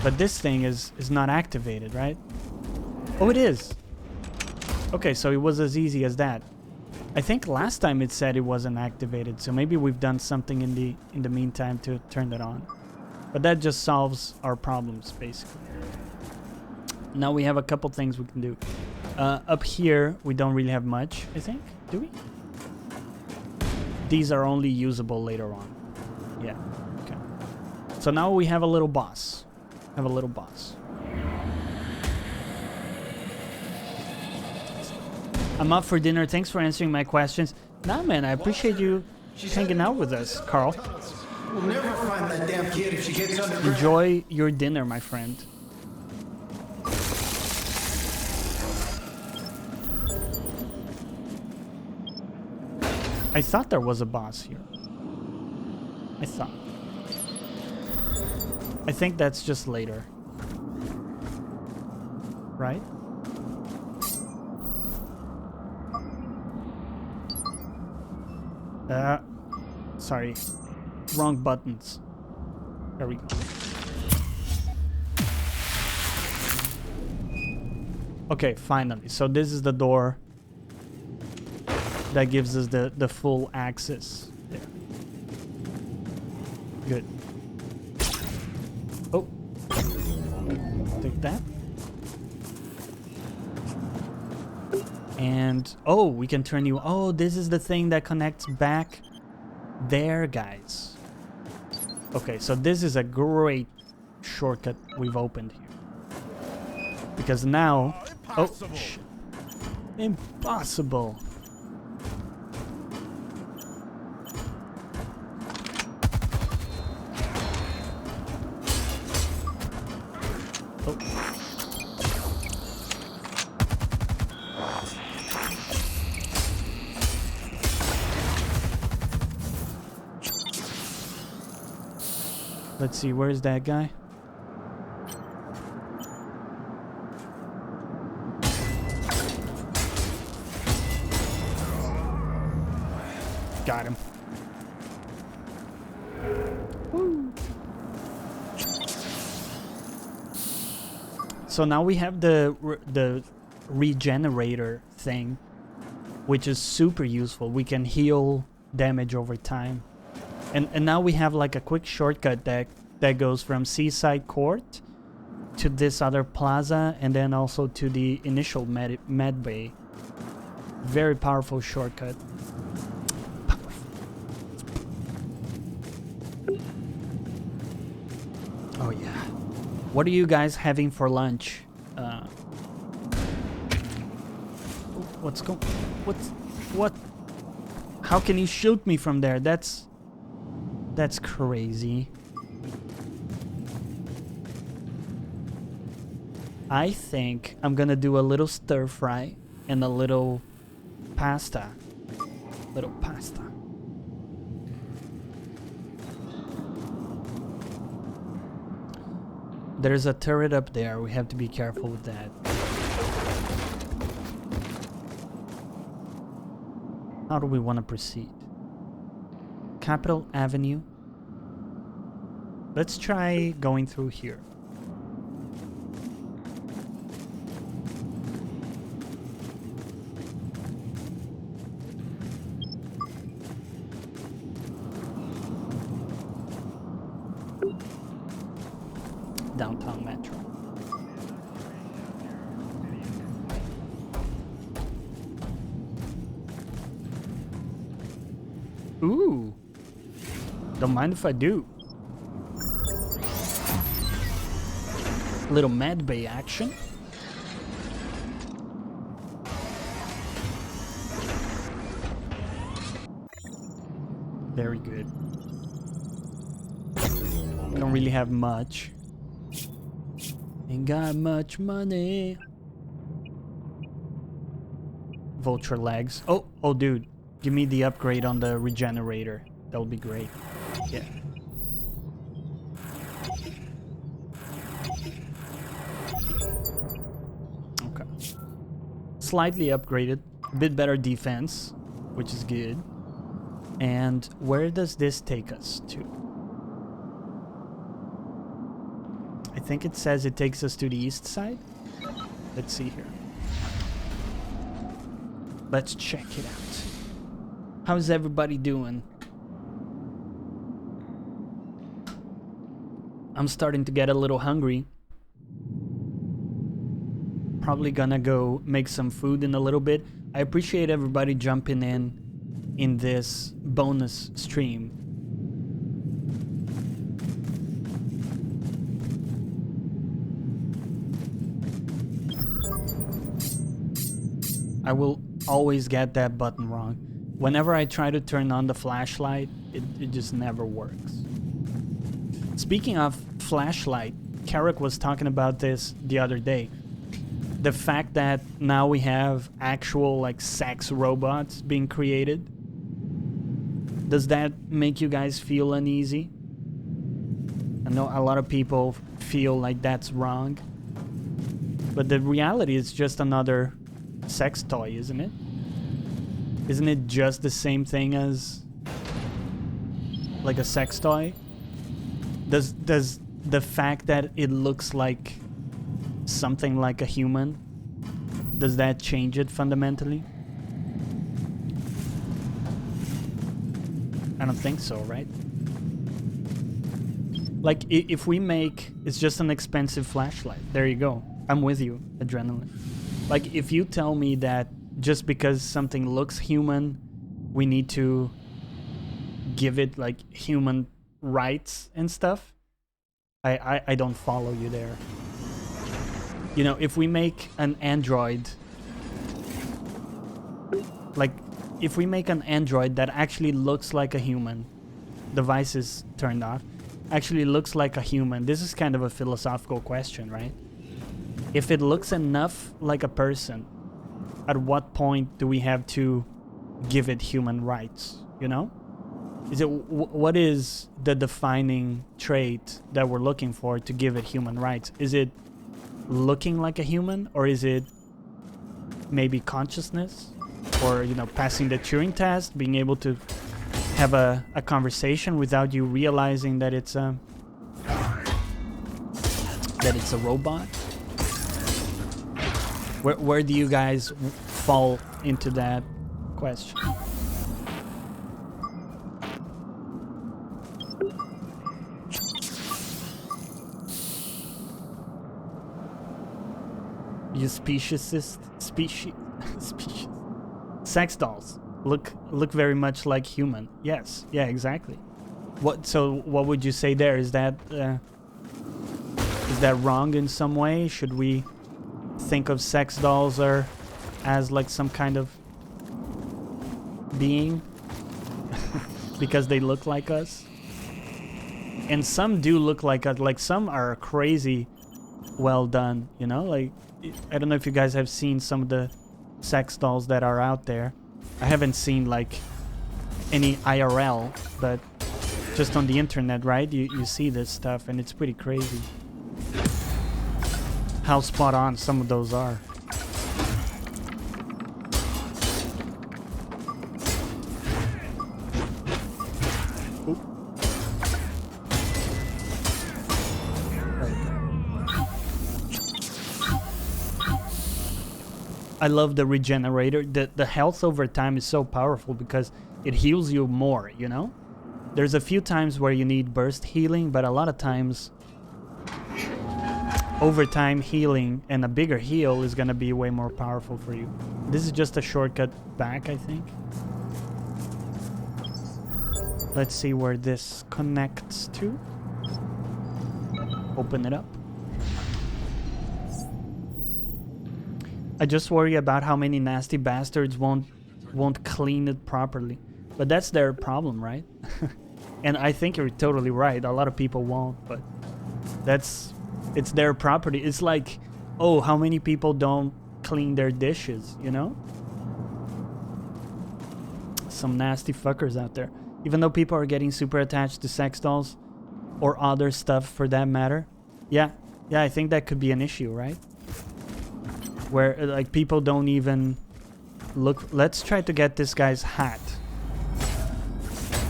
But this thing is not activated, right? Oh, it is. Okay, so it was as easy as that. I think last time it said it wasn't activated, so maybe we've done something in the meantime to turn it on. But that just solves our problems, basically. Now we have a couple things we can do. Up here, we don't really have much, I think. Do we? These are only usable later on. Yeah, okay. So now we have a little boss. Have a little boss. I'm up for dinner. Thanks for answering my questions. Nah, man, I appreciate you hanging out with us, Carl. We'll never find that damn kid if she gets underground. Enjoy your dinner, my friend. I thought there was a boss here. I thought. I think that's just later. Right? Sorry. Wrong buttons. There we go. Okay, finally. So this is the door that gives us the full access there. Good. Oh. Take that. And oh, we can turn you. Oh, this is the thing that connects back there, guys. Okay, so this is a great shortcut we've opened here. Because now, oh, shit. Impossible. Oh. Let's see, where's that guy? Got him. Woo. So now we have the regenerator thing, which is super useful. We can heal damage over time. And now we have like a quick shortcut that goes from Seaside Court to this other plaza and then also to the initial med bay. Very powerful shortcut. Oh yeah. What are you guys having for lunch? What? How can you shoot me from there? That's crazy. I think I'm gonna do a little stir fry and a little pasta. There's a turret up there. We have to be careful with that. How do we want to proceed? Capitol Avenue. Let's try going through here. Downtown Metro. Ooh. Don't mind if I do. Little Mad Bay action. Very good. Don't really have much. Ain't got much money. Vulture legs. Oh, dude. Give me the upgrade on the regenerator. That would be great. Yeah. Okay. Slightly upgraded. A bit better defense, which is good. And where does this take us to? I think it says it takes us to the east side. Let's see here. Let's check it out. How's everybody doing? I'm starting to get a little hungry. Probably gonna go make some food in a little bit. I appreciate everybody jumping in this bonus stream. I will always get that button wrong. Whenever I try to turn on the flashlight, it just never works. Speaking of flashlight, Carrick was talking about this the other day. The fact that now we have actual like sex robots being created. Does that make you guys feel uneasy? I know a lot of people feel like that's wrong. But the reality is just another sex toy, isn't it? Isn't it just the same thing as like a sex toy? Does the fact that it looks like something like a human, does that change it fundamentally? I don't think so, right? Like if we make, it's just an expensive flashlight. There you go. I'm with you, Adrenaline. Like if you tell me that just because something looks human, we need to give it like human rights and stuff, I don't follow you there. You know, if we make an android, like if we make an android that actually looks like a human, device is turned off, actually looks like a human, this is kind of a philosophical question, right? If it looks enough like a person, at what point do we have to give it human rights, you know? Is it what is the defining trait that we're looking for to give it human rights? Is it looking like a human, or is it maybe consciousness, or you know, passing the Turing test, being able to have a conversation without you realizing that it's a robot? Where do you guys fall into that question? You speciesist species. Sex dolls look very much like human. Yes, yeah, exactly. What would you say there? Is that wrong in some way? Should we think of sex dolls as like some kind of being because they look like us? And some do look like us. Like some are crazy well done, you know? Like I don't know if you guys have seen some of the sex dolls that are out there. I haven't seen like any IRL, but just on the internet, right? You see this stuff and it's pretty crazy how spot on some of those are. I love the regenerator. The health over time is so powerful because it heals you more, you know? There's a few times where you need burst healing, but a lot of times over time healing and a bigger heal is gonna be way more powerful for you. This is just a shortcut back, I think. Let's see where this connects to. Open it up. I just worry about how many nasty bastards won't clean it properly. But that's their problem, right? And I think you're totally right. A lot of people won't, but it's their property. It's like, oh, how many people don't clean their dishes, you know? Some nasty fuckers out there. Even though people are getting super attached to sex dolls or other stuff for that matter. Yeah, I think that could be an issue, right? Where like people don't even look. Let's try to get this guy's hat.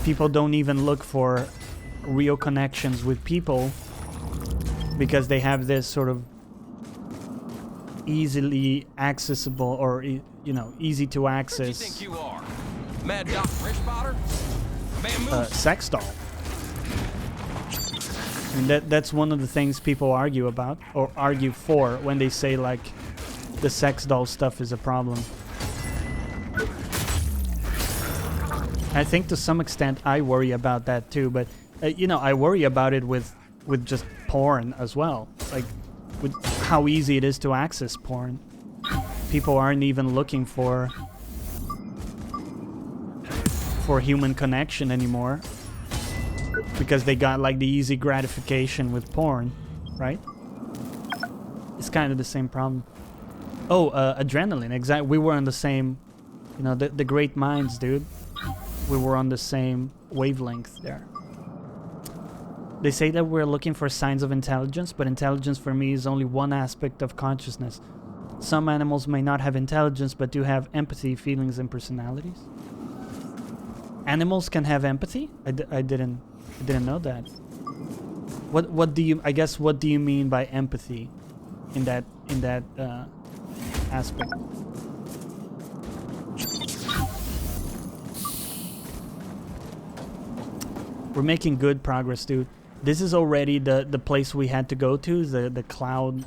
People don't even look for real connections with people because they have this sort of easily accessible or, you know, easy to access Who do you think you are? Mad Dog Fresh Spotter? sex doll. And that's one of the things people argue about or argue for when they say like the sex doll stuff is a problem. I think to some extent I worry about that too, but you know, I worry about it with just porn as well. Like with how easy it is to access porn. People aren't even looking for human connection anymore because they got like the easy gratification with porn, right? It's kind of the same problem. Oh, adrenaline, exactly. We were on the same, you know, the great minds, dude. We were on the same wavelength there. They say that we're looking for signs of intelligence, but intelligence for me is only one aspect of consciousness. Some animals may not have intelligence, but do have empathy, feelings, and personalities. Animals can have empathy? I didn't know that. What do you, I guess, what do you mean by empathy in that aspect? We're making good progress, dude. This is already the place we had to go to, the cloud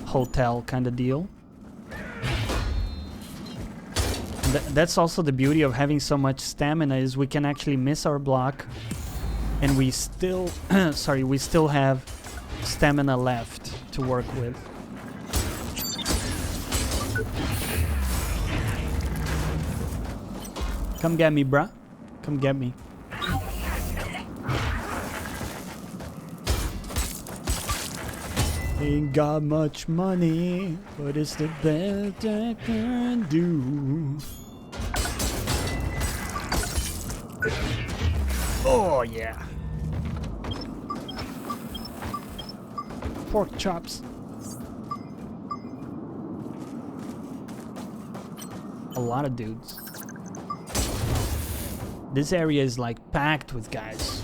hotel kind of deal. That's also the beauty of having so much stamina, is we can actually miss our block and we still sorry, we still have stamina left to work with. Come get me, bruh. Come get me. Ain't got much money, but it's the best I can do. Oh, yeah. Pork chops. A lot of dudes. This area is like packed with guys.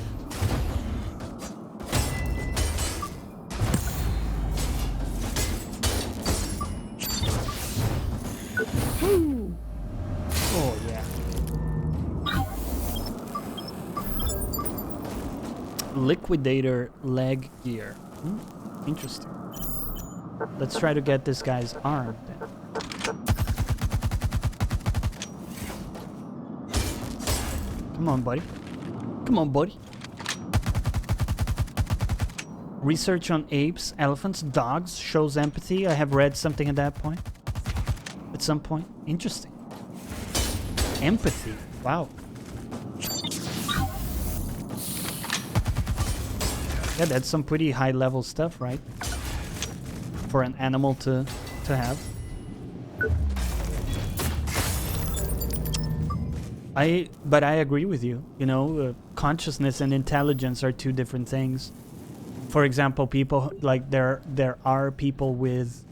Woo. Oh yeah. Liquidator leg gear. Interesting. Let's try to get this guy's arm then. Come on, buddy. Come on, buddy. Research on apes, elephants, dogs shows empathy. I have read something at that point. At some point. Interesting. Empathy. Wow. Yeah, that's some pretty high level stuff, right? For an animal to have. But I agree with you. You know, consciousness and intelligence are two different things. For example, people like there are people with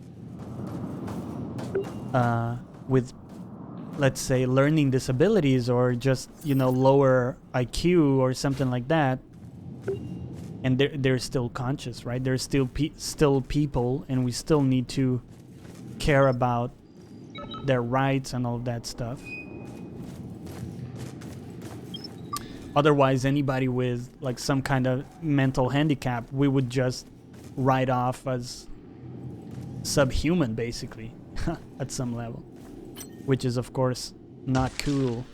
let's say learning disabilities or just, you know, lower IQ or something like that. and they're still conscious, right? There's still still people, and we still need to care about their rights and all of that stuff. Otherwise, anybody with like some kind of mental handicap, we would just write off as subhuman, basically, at some level, which is of course not cool.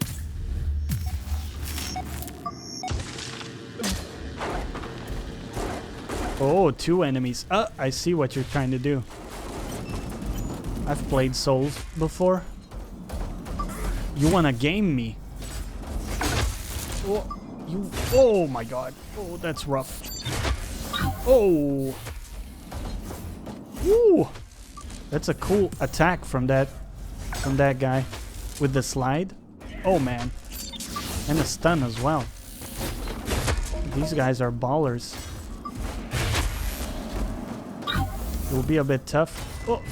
Oh, 2 enemies. I see what you're trying to do. I've played Souls before. You wanna game me? Oh, oh my god. Oh, that's rough. Oh. Woo. That's a cool attack from that guy with the slide. Oh man. And a stun as well. These guys are ballers. It will be a bit tough. Oh.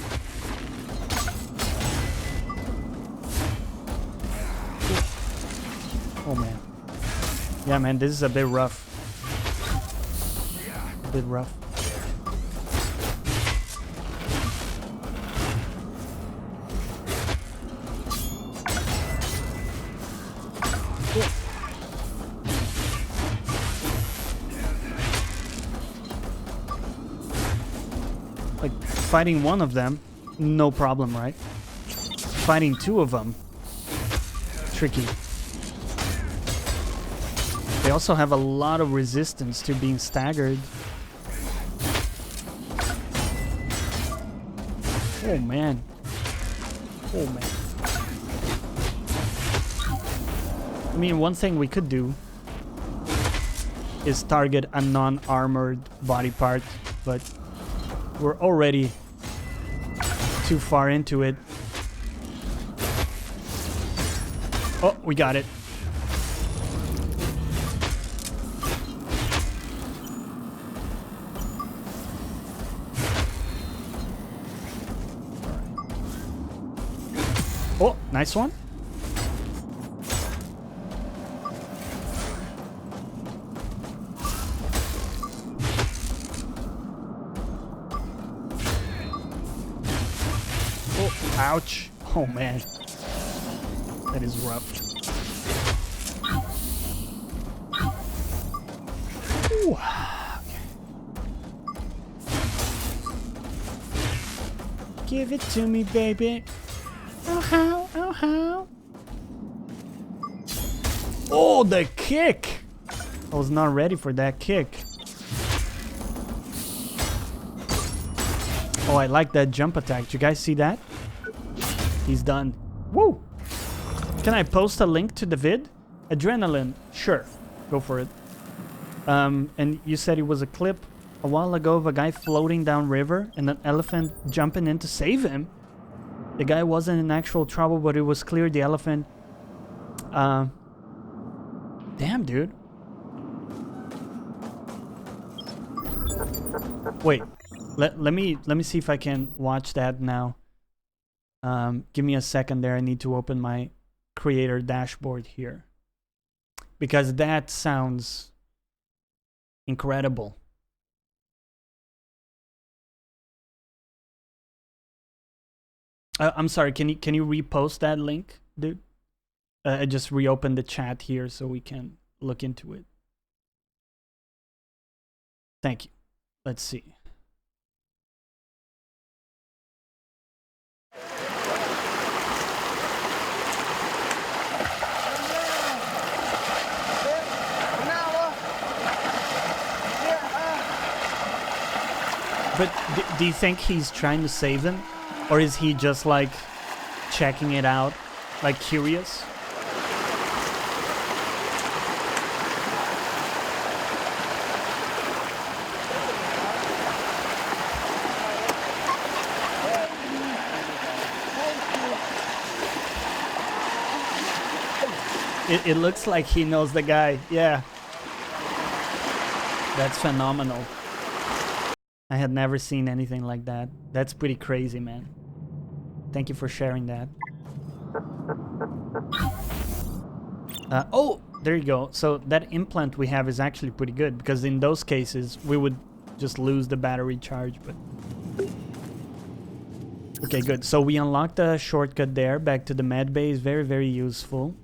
Oh man. Yeah man, this is a bit rough. A bit rough. Like, fighting one of them, no problem, right? Fighting 2 of them, tricky. They also have a lot of resistance to being staggered. Oh man. Oh man. I mean, one thing we could do is target a non-armored body part, but we're already too far into it. Oh, we got it. Oh, nice one. Oh, ouch. Oh man. That is rough. Ooh. Give it to me, baby. Oh how, oh how. Oh, the kick! I was not ready for that kick. Oh, I like that jump attack. Did you guys see that? He's done. Woo! Can I post a link to the vid? Adrenaline. Sure. Go for it. And you said it was a clip a while ago of a guy floating down river and an elephant jumping in to save him. The guy wasn't in actual trouble, but it was clear the elephant... Damn, dude. Wait. Let me see if I can watch that now. Give me a second there. I need to open my creator dashboard here. Because that sounds incredible. I'm sorry, can you repost that link, dude? I just reopened the chat here so we can look into it. Thank you. Let's see. But do you think he's trying to save them? Or is he just like checking it out, like curious? It looks like he knows the guy, yeah. That's phenomenal. I had never seen anything like that. That's pretty crazy, man. Thank you for sharing that. Oh, there you go. So that implant we have is actually pretty good, because in those cases we would just lose the battery charge, but... Okay, good. So we unlocked a shortcut there, back to the med bay. Is very, very useful.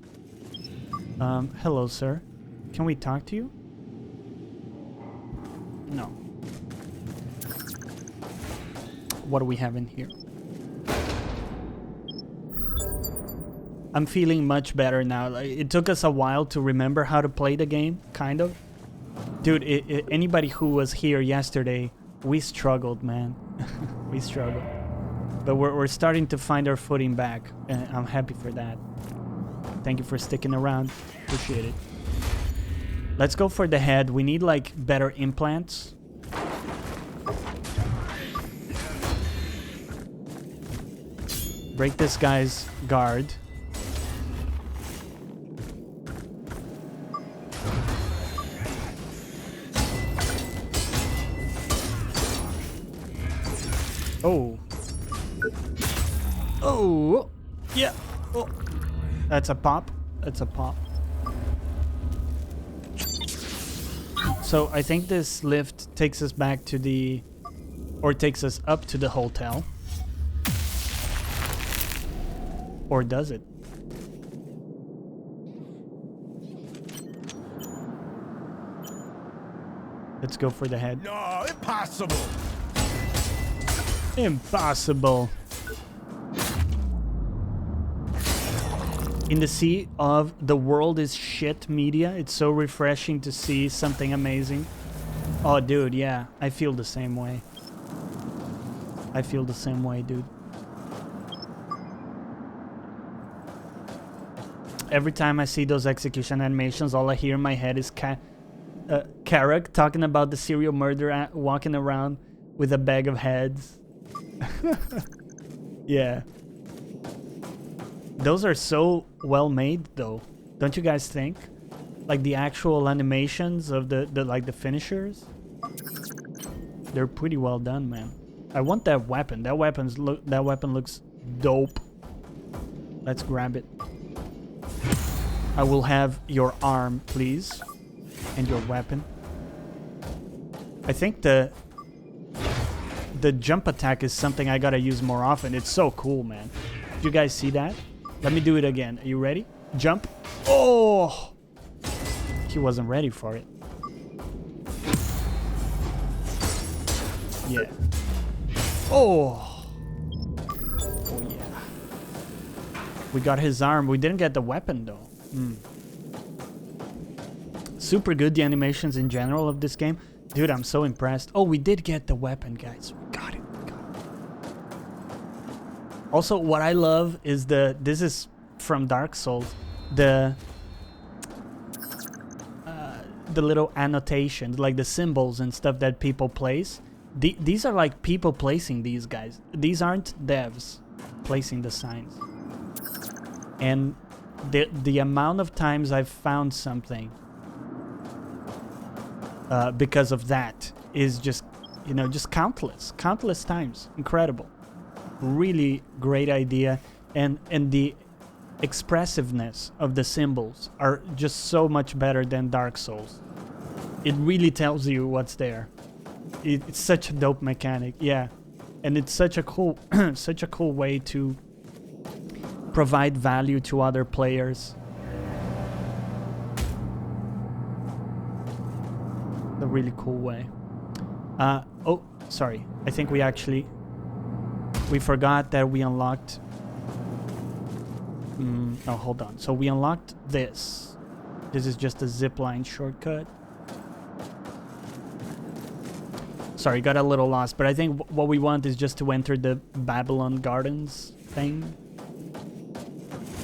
Hello, sir. Can we talk to you? No. What do we have in here? I'm feeling much better now. It took us a while to remember how to play the game, kind of. Dude, anybody who was here yesterday, we struggled, man. We struggled. But we're starting to find our footing back, and I'm happy for that. Thank you for sticking around. Appreciate it. Let's go for the head. We need, like, better implants. Break this guy's guard. Oh. Oh. Yeah. Oh. That's a pop. That's a pop. So I think this lift takes us back to the... Or takes us up to the hotel. Or does it? Let's go for the head. No, impossible. Impossible. In the sea of the world is shit media, it's so refreshing to see something amazing. Oh, dude, yeah, I feel the same way. I feel the same way, dude. Every time I see those execution animations, all I hear in my head is Carrack talking about the serial murderer walking around with a bag of heads. Yeah. Those are so well made, though. Don't you guys think? Like the actual animations of the finishers, they're pretty well done, man. I want that weapon. That weapon looks dope. Let's grab it. I will have your arm, please, and your weapon. I think the jump attack is something I gotta use more often. It's so cool, man. Did you guys see that? Let me do it again. Are you ready? Jump. Oh! He wasn't ready for it. Yeah. Oh! Oh, yeah. We got his arm. We didn't get the weapon, though. Super good, the animations in general of this game. Dude, I'm so impressed. Oh, we did get the weapon, guys. We got it. Also, what I love is this is from Dark Souls, the little annotations, like the symbols and stuff that people place. These are like people placing these guys. These aren't devs placing the signs. And the amount of times I've found something because of that is just, just countless times. Incredible. Really great idea, and the expressiveness of the symbols are just so much better than Dark Souls. It really tells you what's there. It's such a dope mechanic, yeah, and it's such a cool way to provide value to other players. A really cool way. Oh, sorry. I think we forgot that we unlocked... oh, hold on. So we unlocked this. This is just a zipline shortcut. Sorry, got a little lost, but I think what we want is just to enter the Babylon Gardens thing.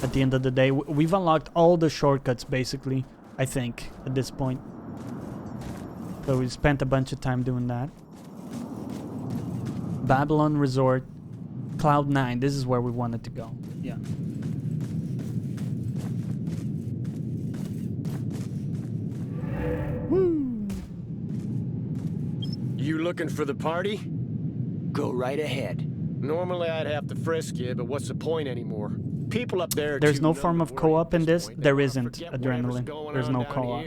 At the end of the day, we've unlocked all the shortcuts, basically, I think, at this point. So we spent a bunch of time doing that. Babylon Resort, Cloud 9. This is where we wanted to go. Yeah. Woo! You looking for the party? Go right ahead. Normally I'd have to frisk you, but what's the point anymore? People up there. There's no form of co-op in this. There isn't, Adrenaline. There's no co-op.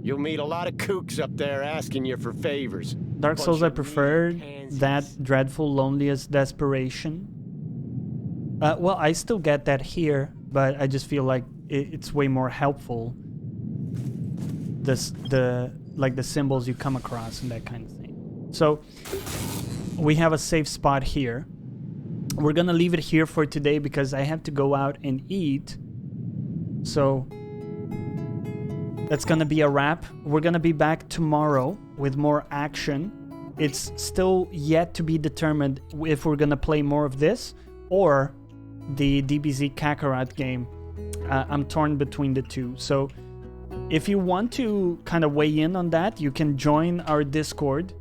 You'll meet a lot of kooks up there asking you for favors. Dark Souls, I prefer that dreadful, loneliest desperation. Well, I still get that here, but I just feel like it's way more helpful. Like the symbols you come across and that kind of thing. So we have a safe spot here. We're gonna leave it here for today because I have to go out and eat. So that's gonna be a wrap. We're gonna be back tomorrow with more action. It's still yet to be determined if we're gonna play more of this or the DBZ Kakarot game. I'm torn between the two. So if you want to kind of weigh in on that, you can join our Discord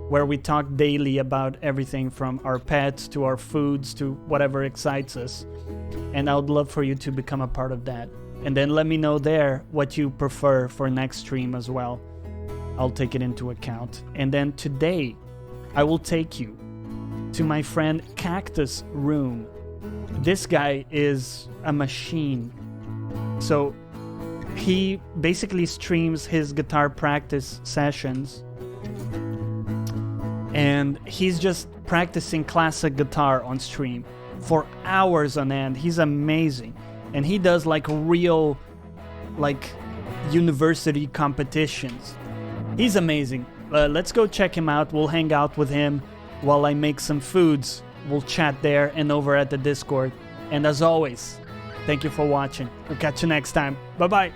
where we talk daily about everything from our pets to our foods to whatever excites us. And I would love for you to become a part of that. And then let me know there what you prefer for next stream as well. I'll take it into account. And then today, I will take you to my friend Cactus Room. This guy is a machine. So he basically streams his guitar practice sessions. And he's just practicing classic guitar on stream for hours on end. He's amazing. And he does like real, like, university competitions. He's amazing. Let's go check him out. We'll hang out with him while I make some foods. We'll chat there and over at the Discord. And as always, thank you for watching. We'll catch you next time. Bye-bye.